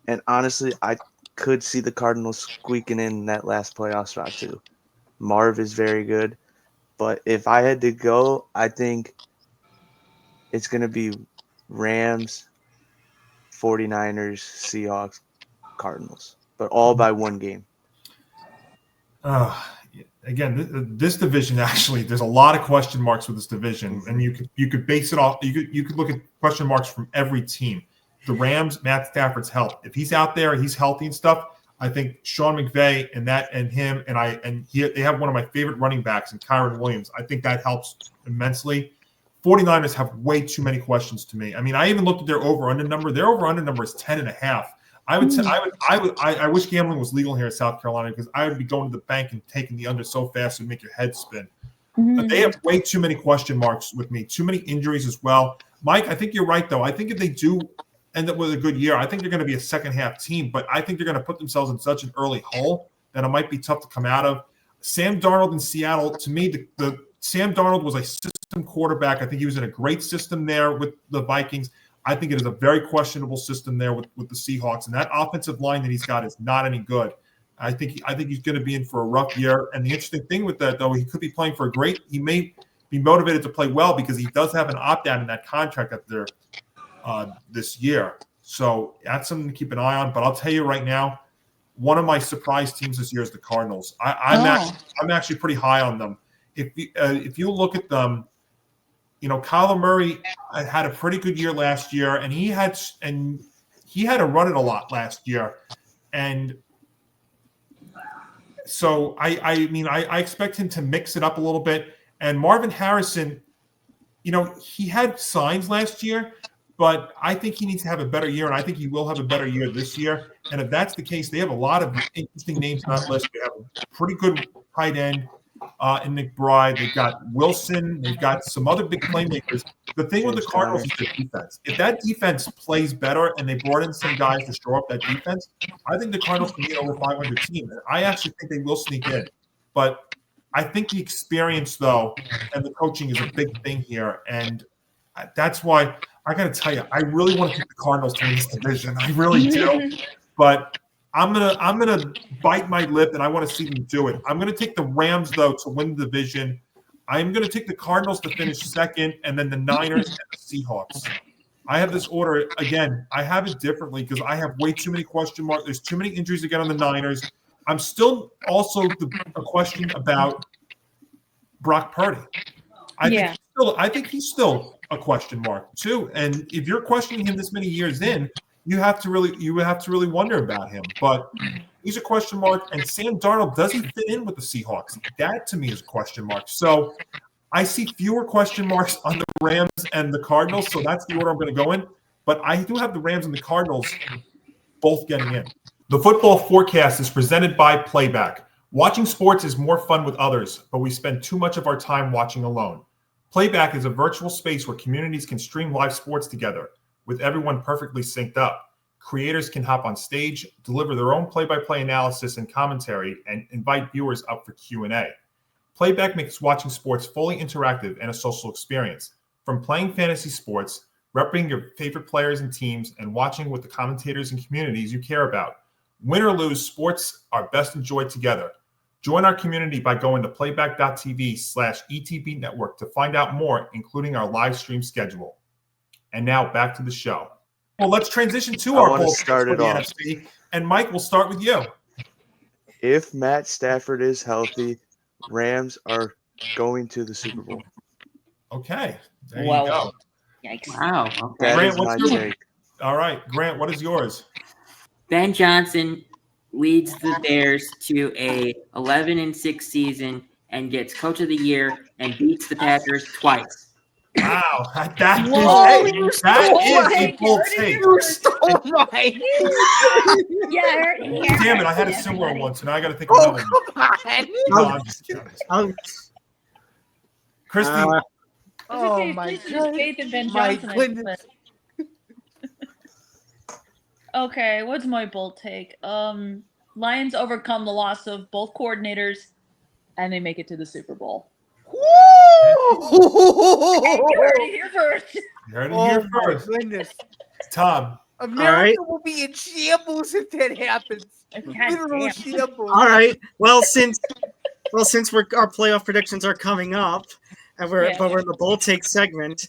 And honestly, I could see the Cardinals squeaking in that last playoff spot too. Marv is very good. But if I had to go, I think it's going to be Rams, 49ers, Seahawks, Cardinals. But all by one game. Again, this division actually, there's a lot of question marks with this division, and you could base it off. You could look at question marks from every team. The Rams, Matt Stafford's health. If he's out there, he's healthy and stuff. I think Sean McVay and they have one of my favorite running backs in Kyron Williams. I think that helps immensely. 49ers have way too many questions to me. I mean, I even looked at their over/under number. Their over/under number is 10.5. I wish gambling was legal here in South Carolina, because I would be going to the bank and taking the under so fast it would make your head spin. But they have way too many question marks with me. Too many injuries as well. Mike, I think you're right, though. I think if they do end up with a good year, I think they're going to be a second half team, but I think they're going to put themselves in such an early hole that it might be tough to come out of. Sam Darnold in Seattle, to me, the Sam Darnold was a system quarterback. I think he was in a great system there with the Vikings. I think it is a very questionable system there with the Seahawks, and that offensive line that he's got is not any good. I think he's going to be in for a rough year. And the interesting thing with that, though, he could be playing for he may be motivated to play well because he does have an opt-out in that contract that they're this year. So that's something to keep an eye on. But I'll tell you right now, one of my surprise teams this year is the Cardinals. I'm actually pretty high on them. If you look at them, Kyler Murray had a pretty good year last year, and he had to run it a lot last year, and so I expect him to mix it up a little bit. And Marvin Harrison, he had signs last year, but I think he needs to have a better year, and I think he will have a better year this year. And if that's the case, they have a lot of interesting names on that list. They have a pretty good tight end in McBride. They've got Wilson. They've got some other big playmakers. The thing with the Cardinals is the defense. If that defense plays better and they brought in some guys to shore up that defense, I think the Cardinals can be over 500 team. And I actually think they will sneak in. But I think the experience, though, and the coaching is a big thing here. And that's why I got to tell you, I really want to pick the Cardinals to win this division. I really do. But I'm gonna bite my lip, and I want to see them do it. I'm gonna take the Rams, though, to win the division. I'm gonna take the Cardinals to finish second, and then the Niners and the Seahawks. I have this order again. I have it differently because I have way too many question marks. There's too many injuries again on the Niners. I'm still also a question about Brock Purdy. I think he's still a question mark too. And if you're questioning him this many years in, you would have to really wonder about him. But he's a question mark. And Sam Darnold, does he fit in with the Seahawks? That to me is a question mark. So I see fewer question marks on the Rams and the Cardinals. So that's the order I'm going to go in. But I do have the Rams and the Cardinals both getting in. The football forecast is presented by Playback. Watching sports is more fun with others, but we spend too much of our time watching alone. Playback is a virtual space where communities can stream live sports together, with everyone perfectly synced up. Creators can hop on stage, deliver their own play-by-play analysis and commentary, and invite viewers up for Q&A. Playback makes watching sports fully interactive and a social experience. From playing fantasy sports, repping your favorite players and teams, and watching with the commentators and communities you care about, Win or lose, sports are best enjoyed together. Join our community by going to playback.tv/ETB Network to find out more, including our live stream schedule. And now back to the show. Well, let's transition to our bowl start for it the off. NFC. And Mike, we'll start with you. If Matt Stafford is healthy, Rams are going to the Super Bowl. Okay. There you Wow. go. Yikes. Wow. Okay. That Grant, is my what's your- take. All right. Grant, what is yours? Ben Johnson leads the Bears to a 11-6 season and gets Coach of the Year and beats the Packers twice. Wow. That Whoa, is you a stole bold my take. You stole mine. Yeah. Damn it. I had a similar one, so now I got to think of Oh, another one. come on. No, I'm just kidding. Kristie, Oh, my God. Faith in Ben My Johnson. goodness. Okay, what's my bold take? Lions overcome the loss of both coordinators, and they make it to the Super Bowl. You heard it here first. you heard it Oh, here my first. goodness. Tom, America will be in shambles if that happens. God Literal damn. shambles. All right. Well, since our playoff predictions are coming up, and we're in the bold take segment,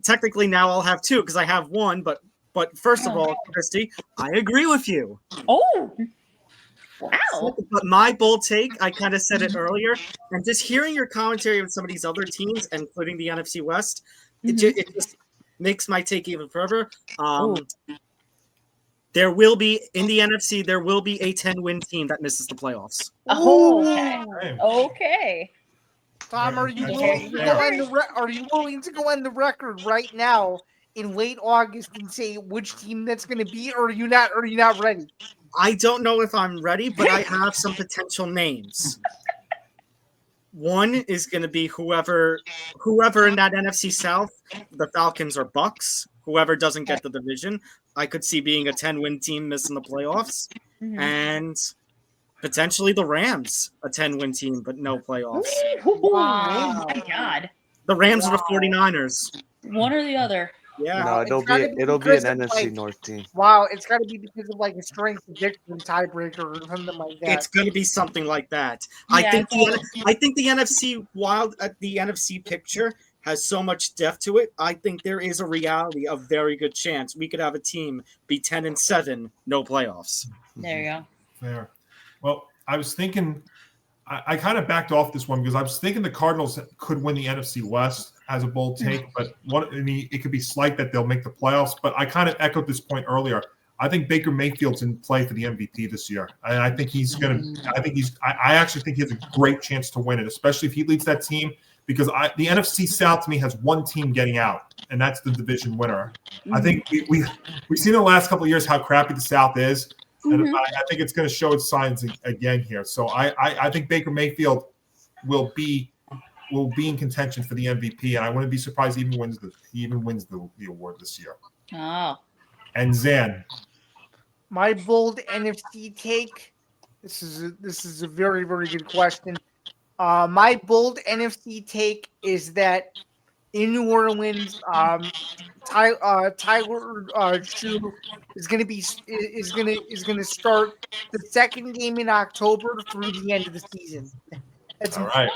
technically now I'll have two because I have one, but first of all, Kristie, I agree with you. Oh, wow. But my bold take, I kind of said it earlier, and just hearing your commentary on some of these other teams, including the NFC West, it just makes my take even further. There will be in the NFC, there will be a 10-win team that misses the playoffs. Oh, okay. hey, Okay. Tom, are you That's willing to fair. go on the are you willing to go on the record right now in late August and say which team that's going to be, or are you not? Are you not ready? I don't know if I'm ready, but I have some potential names. One is going to be whoever in that NFC South, the Falcons or Bucks, whoever doesn't get the division, I could see being a 10-win team missing the playoffs, and potentially the Rams, a 10-win team but no playoffs. Wow. Oh my God. The Rams or the 49ers. One or the other. Yeah. No, it's it'll gotta be be an because of, NFC like, North team. Wow, it's got to be because of like a strength addiction tiebreaker or something like that. It's going to be something like that. Yeah, I think the NFC picture has so much depth to it. I think there is a reality, a very good chance we could have a team be 10-7, no playoffs. There you go. fair. Well, I was thinking, I kind of backed off this one because I was thinking the Cardinals could win the NFC West as a bold take, but it could be slight that they'll make the playoffs. But I kind of echoed this point earlier. I think Baker Mayfield's in play for the MVP this year, and I think he's going to. I actually think he has a great chance to win it, especially if he leads that team. Because the NFC South to me has one team getting out, and that's the division winner. I think we've seen in the last couple of years how crappy the South is, and I think it's going to show its signs again here. So I think Baker Mayfield will be in contention for the MVP, and I wouldn't be surprised he even wins the award this year. Oh. And Zain, My bold NFC take. This is a very, very good question. My bold NFC take is that in New Orleans, Tyler Shue is going to start the second game in October through the end of the season. That's all right.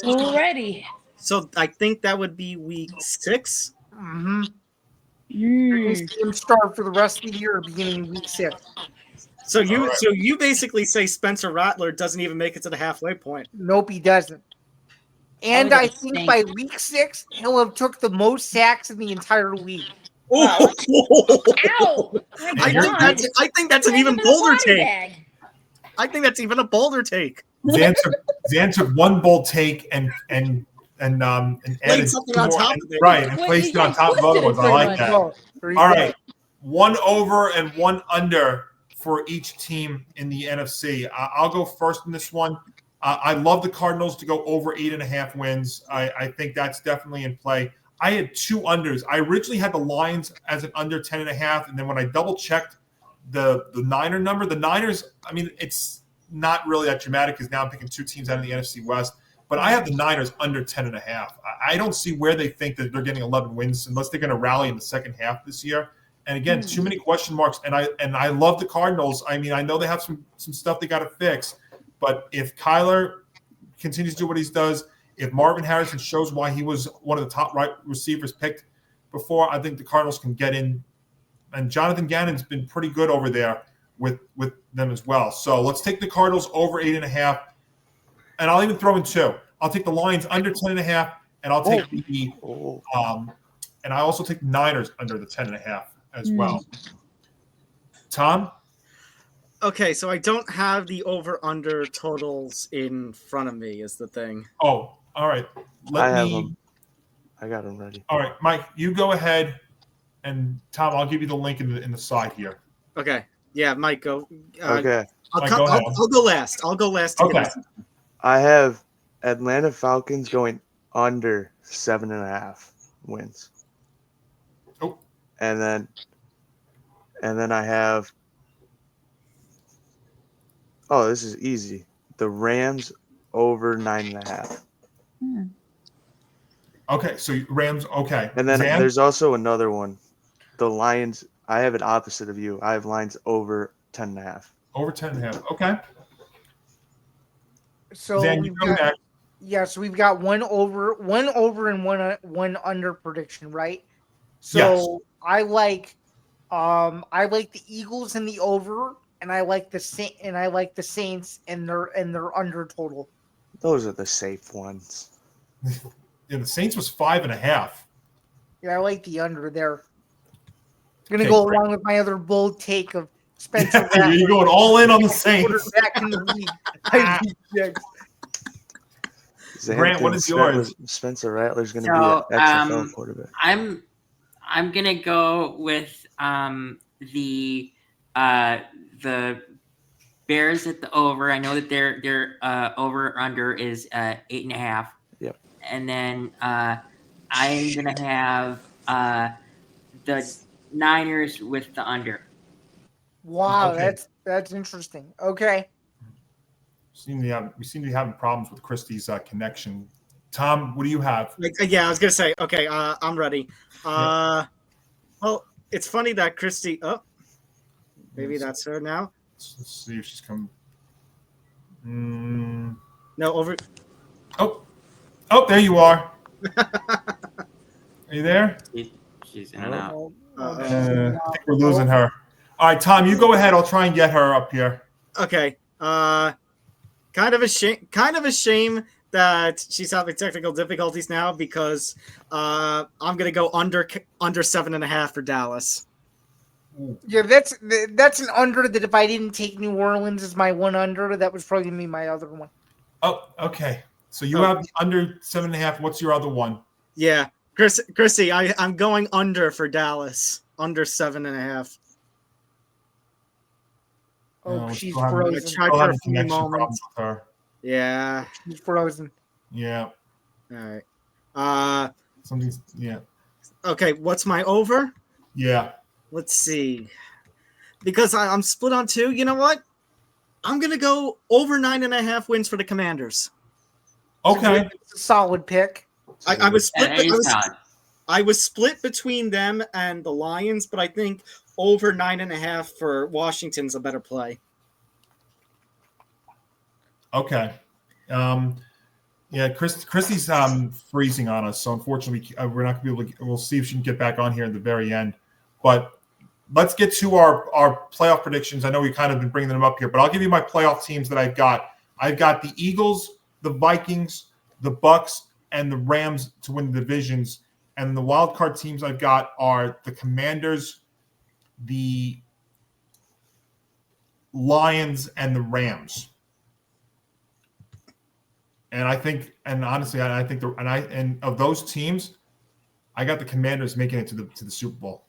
Already. So I think that would be week 6. Mm-hmm. Mm. See him start for the rest of the year, beginning week 6. So you basically say Spencer Rattler doesn't even make it to the halfway point. Nope, he doesn't. And Oh, I that's think stink. by week 6, he'll have took the most sacks in the entire league. Oh, Ow! I think that's an even bolder take. I think that's even a bolder take. Zain took one bold take and added something on more, top and, of it. right, and placed it on top of other ones. I like that. Oh, there you All go. right, one over and one under for each team in the NFC. I'll go first in this one. I love the Cardinals to go over 8.5 wins. I think that's definitely in play. I had 2 unders. I originally had the Lions as an under 10.5, and then when I double checked the Niner number, the Niners, I mean, it's not really that dramatic because now I'm picking 2 teams out of the NFC West. But I have the Niners under 10.5. I don't see where they think that they're getting 11 wins unless they're going to rally in the second half this year. And again, too many question marks. And I love the Cardinals. I mean, I know they have some stuff they got to fix, but if Kyler continues to do what he does, if Marvin Harrison shows why he was one of the top right receivers picked before, I think the Cardinals can get in. And Jonathan Gannon's been pretty good over there with them as well. So let's take the Cardinals over 8.5, and I'll even throw in 2. I'll take the Lions under 10.5, and I'll take the and I also take the Niners under the 10.5 as well. Tom? Okay, so I don't have the over/under totals in front of me. Is the thing? Oh, all right. I have them. I got them ready. All right, Mike, you go ahead, and Tom, I'll give you the link in the side here. Okay. Yeah, Mike, go. Okay. I'll go last. I'll go last. Okay. I have Atlanta Falcons going under 7.5 wins. Oh. And then I have. Oh, this is easy. The Rams over 9.5. Okay, so Rams. Okay, And then Zan? there's also another one. The Lions. I have it opposite of you. I have Lions over 10.5. Over 10.5. Okay. So Zan, you go next. so we've got one over and one under prediction, right? So Yes. I like the Eagles in the over, and I like the Saints and their under total. Those are the safe ones. Yeah, the Saints was 5.5. Yeah, I like the under there. It's gonna Okay, go great. along with my other bold take of Spencer Rattler. You're going all in on the Saints. Quarterback in the league. I think next. Grant, what is yours? Spencer Rattler's going to So, be an XFL quarterback. I'm gonna go with the Bears at the over. I know that their over under is 8.5. Yep. And then I'm gonna have the Niners with the under. Wow, Okay. that's interesting. Okay. We seem to be having problems with Kristie's connection. Tom, what do you have? Yeah, I was gonna say. Okay, I'm ready. Well, it's funny that Kristie. Oh, maybe that's her now. Let's see if she's coming. No, over. Oh, there you are. Are you there? She's in and out. I think we're losing her. All right, Tom, you go ahead. I'll try and get her up here. Okay. Kind of a shame that she's having technical difficulties now because I'm gonna go under 7.5 for Dallas. Yeah, that's an under that if I didn't take New Orleans as my one under, that was probably gonna be my other one. Oh, okay. So you have the under 7.5. What's your other one? Yeah, Kristie, I'm going under for Dallas, under 7.5. Oh, No, she's still having- frozen. Tried still for a having few connection moments. problems with her. Yeah. She's frozen. Yeah. All right. Something's yeah. Okay. What's my over? Yeah. Let's see. Because I'm split on 2. You know what? I'm gonna go over 9.5 wins for the Commanders. Okay. It's a solid pick. I was split. That is solid. I was split between them and the Lions, but I think over 9.5 for Washington's a better play. Okay. Yeah, Kristie's freezing on us, so unfortunately we're not going to be able to. We'll see if she can get back on here at the very end. But let's get to our playoff predictions. I know we kind of been bringing them up here, but I'll give you my playoff teams that I've got. I've got the Eagles, the Vikings, the Bucks, and the Rams to win the divisions. And the wild card teams I've got are the Commanders, the Lions, and the Rams. And I think, and honestly, I think of those teams, I got the Commanders making it to the Super Bowl.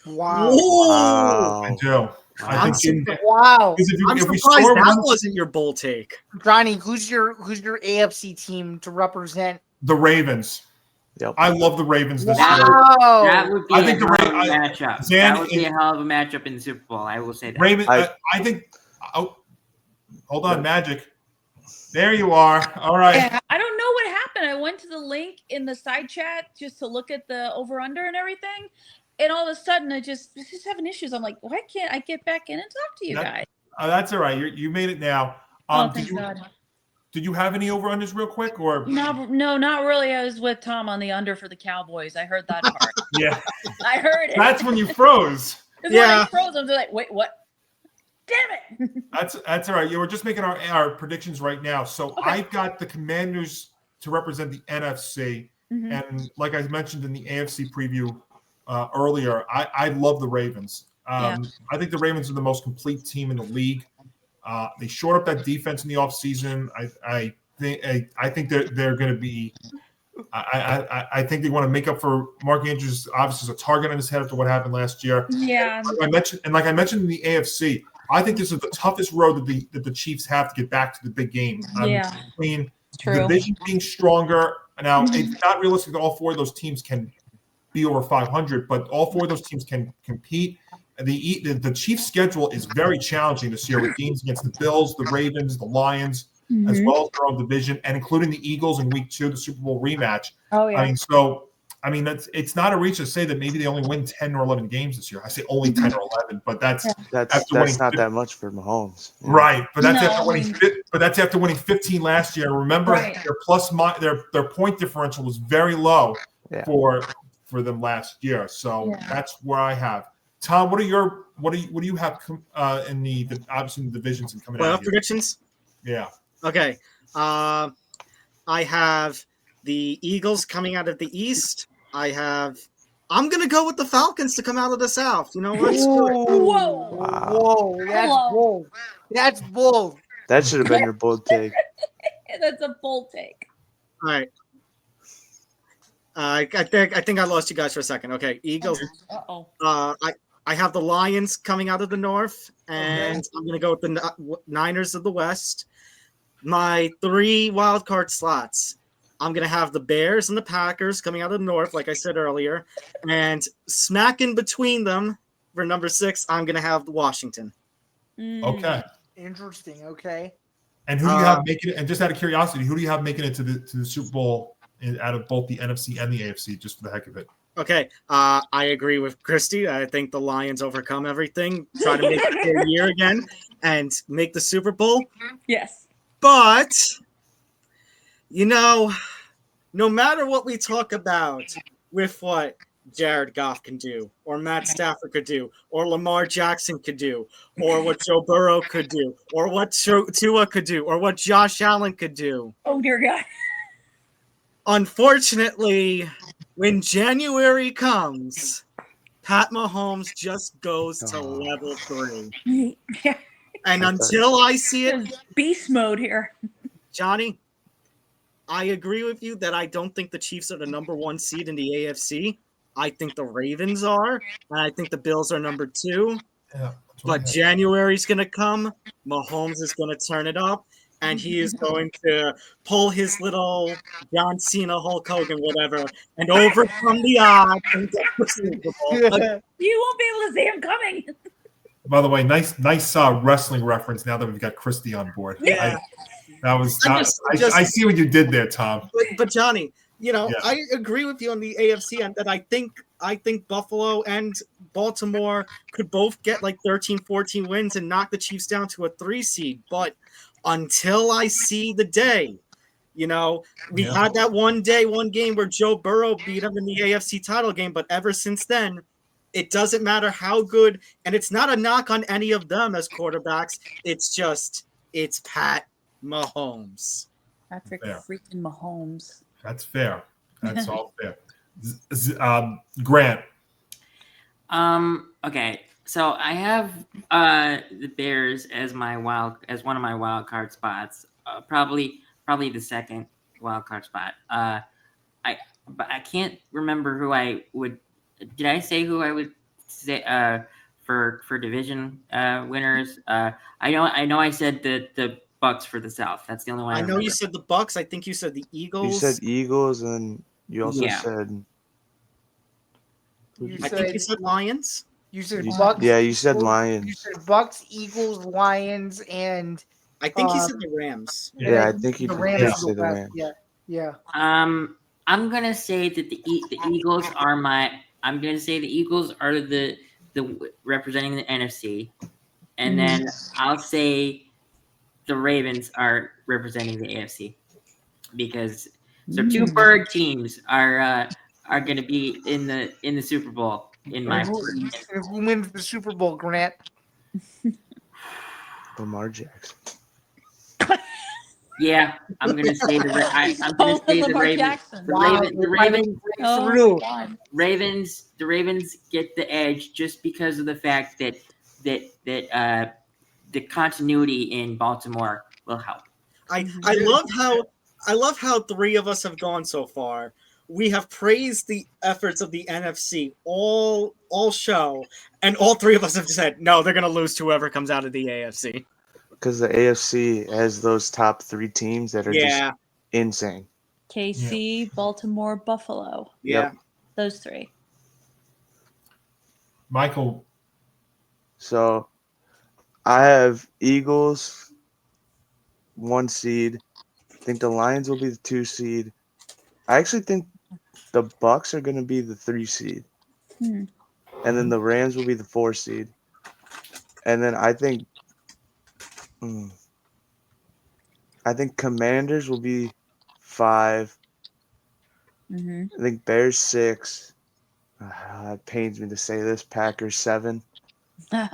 Wow. Wow. I do. I think Wow. I'm if we surprised score that one, wasn't your bold take. Johnny, who's your AFC team to represent? the Ravens. Yep. I love the Ravens this year. Wow. That would be I a think hell the of a matchup. Zan, That would be a hell of a matchup in the Super Bowl. I will say that. Ravens. I think. Oh, hold on, Magic. There you are. All right. Yeah, I don't know what happened. I went to the link in the side chat just to look at the over under and everything, and all of a sudden I just having issues. I'm like, why can't I get back in and talk to you guys? That's all right. You made it now. Thank God. Did you have any over-unders real quick? Or No, not really. I was with Tom on the under for the Cowboys. I heard that part. Yeah. I heard it. That's when you froze. When I froze, I was like, wait, what? Damn it. That's all right. We're just making our predictions right now. So Okay. I've got the Commanders to represent the NFC. Mhm. And like I mentioned in the AFC preview earlier, I love the Ravens. I think the Ravens are the most complete team in the league. They shored up that defense in the offseason. I think they're going to be. I think they want to make up for Mark Andrews. Obviously, is a target on his head after what happened last year. Yeah. Like I mentioned in the AFC, I think this is the toughest road that the Chiefs have to get back to the big game. Between the division being stronger. Now, it's not realistic that all four of those teams can be over 500, but all four of those teams can compete. The Chiefs' schedule is very challenging this year with games against the Bills, the Ravens, the Lions, as well as their own division, and including the Eagles in Week 2, the Super Bowl rematch. Oh yeah. It's not a reach to say that maybe they only win 10 or 11 games this year. I say only 10 or 11, but that's not that much for Mahomes. Yeah. Right, but that's after winning 15 last year. Remember, their point differential was very low for them last year. So that's where I have. Tom, what do you have in the obviously in the divisions and coming out? Playoff predictions? Yeah. Okay. I have the Eagles coming out of the East. I'm going to go with the Falcons to come out of the South. You know what? Whoa. Whoa. That's bold. That's bold. That should have been your bold take. That's a bold take. All right. I think I lost you guys for a second. Okay. Eagles. Uh-oh. I have the Lions coming out of the North, and I'm going to go with the Niners of the West. My 3 wild card slots. I'm going to have the Bears and the Packers coming out of the North, like I said earlier. And smack in between them for number 6, I'm going to have Washington. Okay. Interesting. Okay. And who do you have making it? And just out of curiosity, who do you have making it to the Super Bowl out of both the NFC and the AFC, just for the heck of it? Okay. I agree with Kristie. I think the Lions overcome everything, try to make it their year again, and make the Super Bowl. Yes. But, no matter what we talk about with what Jared Goff can do, or Matt Stafford could do, or Lamar Jackson could do, or what Joe Burrow could do, or what Tua could do, or what Josh Allen could do. Oh, dear God. Unfortunately, when January comes, Pat Mahomes just goes to level 3. Yeah. And until I see it, beast mode here. Johnny, I agree with you that I don't think the Chiefs are the number 1 seed in the AFC. I think the Ravens are, and I think the Bills are number 2. Yeah, but January's going to come. Mahomes is going to turn it up, and he is going to pull his little John Cena, Hulk Hogan, whatever, and overcome the odds and get the Super Bowl. You won't be able to see him coming. By the way, nice wrestling reference now that we've got Kristie on board. Yeah. I see what you did there, Tom. But Johnny, I agree with you on the AFC and that I think Buffalo and Baltimore could both get like 13, 14 wins and knock the Chiefs down to a 3 seed. But until I see the day, we had that one game where Joe Burrow beat them in the AFC title game. But ever since then, it doesn't matter how good, and it's not a knock on any of them as quarterbacks. It's Pat Mahomes. Patrick freaking Mahomes. That's fair. That's all fair. Grant. Okay. So I have the Bears as one of my wild card spots. Probably the second wild card spot. But I can't remember who I would. Did I say who I would say for division winners? I know I said the Bucks for the South. That's the only one. I know you said the Bucks. I think you said the Eagles. You said Eagles, and you also said. I think you said Lions. You said Bucks. Yeah, you said Lions. You said Bucks, Eagles, Lions, and I think he said the Rams. Yeah, I think he the did Rams. say the Rams. Yeah. I'm gonna say that the Eagles are my I'm going to say the Eagles are the representing the NFC, and then I'll say the Ravens are representing the AFC because two bird teams are going to be in the Super Bowl in my And who wins the Super Bowl, Grant? Lamar Jackson. Yeah, I'm gonna say the Ravens. The Ravens get the edge just because of the fact that the continuity in Baltimore will help. I love how three of us have gone so far. We have praised the efforts of the NFC all show, and all three of us have said no, they're gonna lose to whoever comes out of the AFC. Because the AFC has those top three teams that are just insane. KC, Baltimore, Buffalo. Yeah. Yep. Those three. Michael. So I have Eagles 1 seed. I think the Lions will be the 2 seed. I actually think the Bucks are going to be the 3 seed. And then the Rams will be the 4 seed. And then I think Commanders will be 5. I think Bears 6. It pains me to say this. Packers 7. All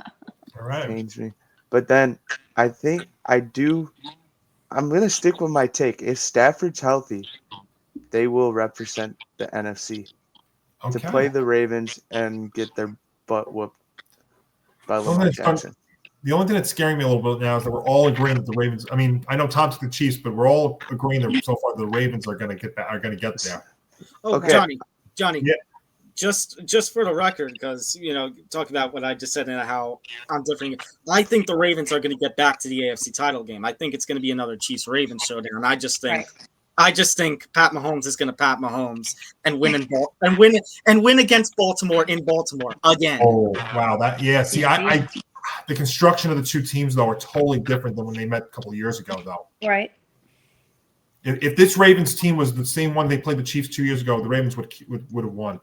right. Pains me. But then I think I'm going to stick with my take. If Stafford's healthy, they will represent the NFC to play the Ravens and get their butt whooped by Lamar Jackson. The only thing that's scaring me a little bit now is that we're all agreeing that the Ravens. I mean, I know Tom took the Chiefs, but we're all agreeing that so far the Ravens are going to get there. Oh, okay. Johnny. Yeah. Just for the record, because talk about what I just said and how I'm different. I think the Ravens are going to get back to the AFC title game. I think it's going to be another Chiefs-Ravens showdown. I just think Pat Mahomes is going to Pat Mahomes and win against Baltimore in Baltimore again. Oh wow, See, I the construction of the two teams though are totally different than when they met a couple of years ago, though. Right. If this Ravens team was the same one they played the Chiefs 2 years ago, the Ravens would have won.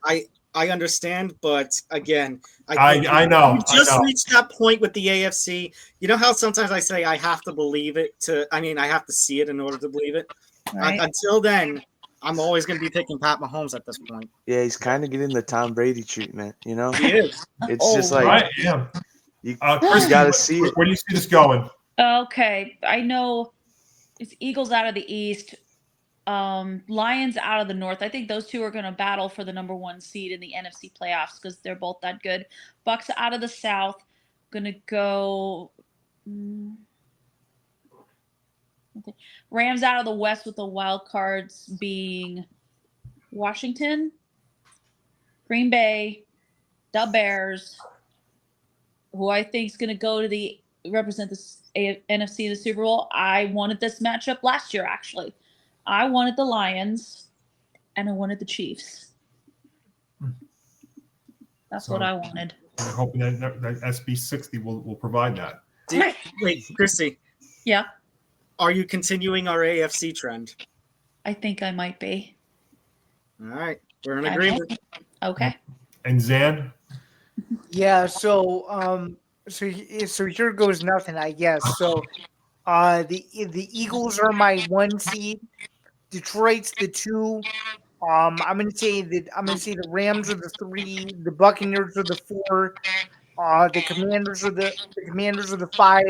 I understand, but again, I know. We just reached that point with the AFC. You know how sometimes I say I have to believe it I have to see it in order to believe it. Right. Until then, I'm always going to be picking Pat Mahomes at this point. Yeah, he's kind of getting the Tom Brady treatment, He is. It's just like you got to see it. Where do you see this going? Okay, I know it's Eagles out of the East, Lions out of the North. I think those two are going to battle for the number 1 seed in the NFC playoffs because they're both that good. Bucks out of the South, going to go. Rams out of the West with the wild cards being Washington, Green Bay, the Bears, who I think is going to go to represent the NFC in the Super Bowl. I wanted this matchup last year, actually. I wanted the Lions, and I wanted the Chiefs. That's what I wanted. I'm hoping that SB60 will provide that. Wait, Kristie. Yeah. Are you continuing our AFC trend? I think I might be. All right. We're in agreement. Okay. And Zain? Yeah, so here goes nothing, I guess. So the Eagles are my 1 seed. Detroit's the 2. I'm gonna say the Rams are the 3, the Buccaneers are the 4, the Commanders are the 5,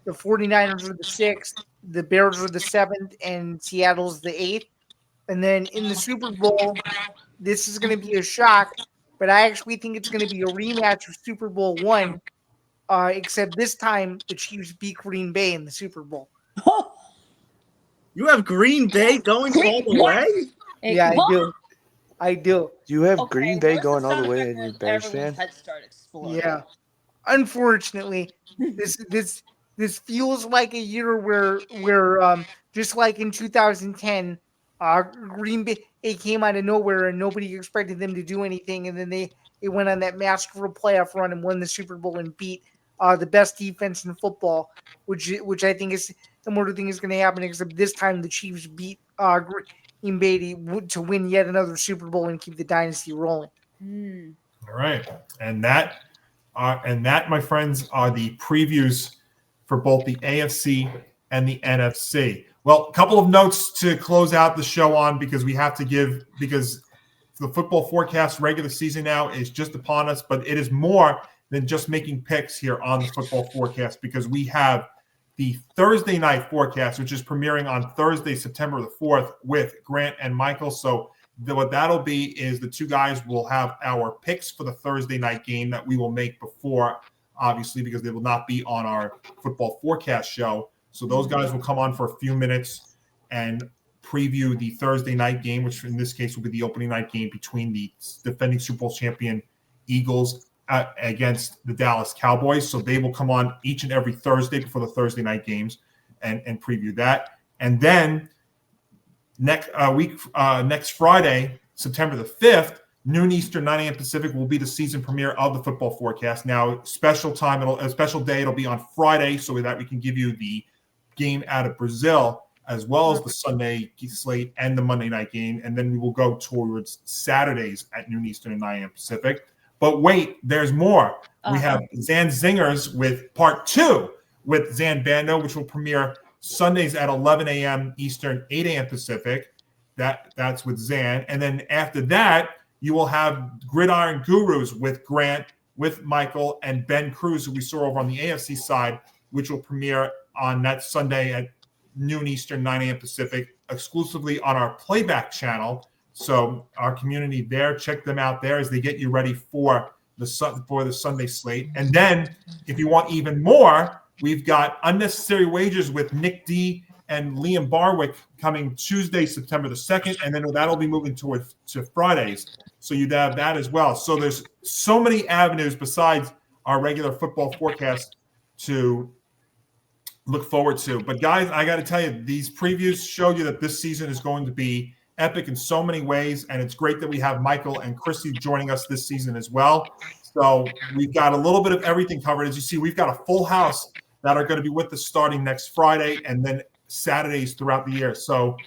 the 49ers are the 6th, the Bears are the 7th, and Seattle's the 8th. And then in the Super Bowl, this is gonna be a shock, but I actually think it's gonna be a rematch of Super Bowl 1. Except this time the Chiefs beat Green Bay in the Super Bowl. You have Green Bay going all the way? Yeah, I do. You have Green Bay going all the way, and you're Bears fan. Head start exploding. Yeah. Unfortunately, this feels like a year where just like in 2010, Green Bay came out of nowhere and nobody expected them to do anything, and then they went on that masterful playoff run and won the Super Bowl and beat the best defense in football, which I think is similar to thing is going to happen, except this time the Chiefs beat in Beatty to win yet another Super Bowl and keep the dynasty rolling. All right, and that, my friends, are the previews for both the AFC and the NFC. Well, a couple of notes to close out the show on because the football forecast regular season now is just upon us, but it is more than just making picks here on the football forecast because we have the Thursday night forecast, which is premiering on Thursday, September the 4th with Grant and Michael. So what that'll be is the two guys will have our picks for the Thursday night game that we will make before, obviously, because they will not be on our football forecast show. So those guys will come on for a few minutes and preview the Thursday night game, which in this case will be the opening night game between the defending Super Bowl champion Eagles against the Dallas Cowboys. So they will come on each and every Thursday before the Thursday night games and preview that. And then next Friday, September the 5th, noon Eastern, 9 a.m. Pacific, will be the season premiere of the football forecast. Now, special day, it'll be on Friday so that we can give you the game out of Brazil as well as the Sunday slate and the Monday night game. And then we will go towards Saturdays at noon Eastern and 9 a.m. Pacific. But wait, there's more. We have Zan Zingers with part 2 with Zain Bando, which will premiere Sundays at 11 a.m. Eastern, 8 a.m. Pacific. That's with Zan. And then after that, you will have Gridiron Gurus with Grant, with Michael, and Ben Cruz, who we saw over on the AFC side, which will premiere on that Sunday at noon Eastern, 9 a.m. Pacific, exclusively on our Playback channel. So our community there, check them out there as they get you ready for the Sunday slate. And then if you want even more, we've got Unnecessary Wagers with Nick D and Liam Barwick coming Tuesday, September the 2nd, and then that'll be moving to Fridays. So you'd have that as well. So there's so many avenues besides our regular football forecast to look forward to. But guys, I got to tell you, these previews show you that this season is going to be epic in so many ways, and it's great that we have Michael and Kristie joining us this season as well. So we've got a little bit of everything covered. As you see, we've got a full house that are going to be with us starting next Friday and then Saturdays throughout the year. So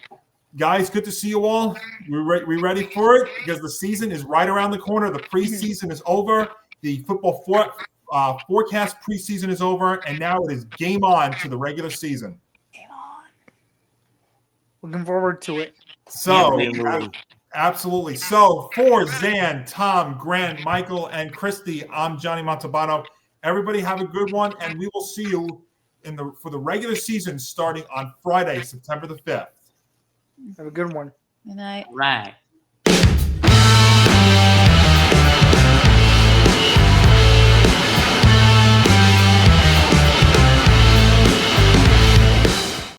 guys, good to see you all. We ready for it because the season is right around the corner. The preseason is over. The football forecast preseason is over, and now it is game on to the regular season. Game on. Looking forward to it. So, absolutely. So, for Zan, Tom, Grant, Michael, and Kristie, I'm Johnny Montalbano. Everybody have a good one, and we will see you for the regular season starting on Friday, September the 5th. Have a good one. Good night. Right.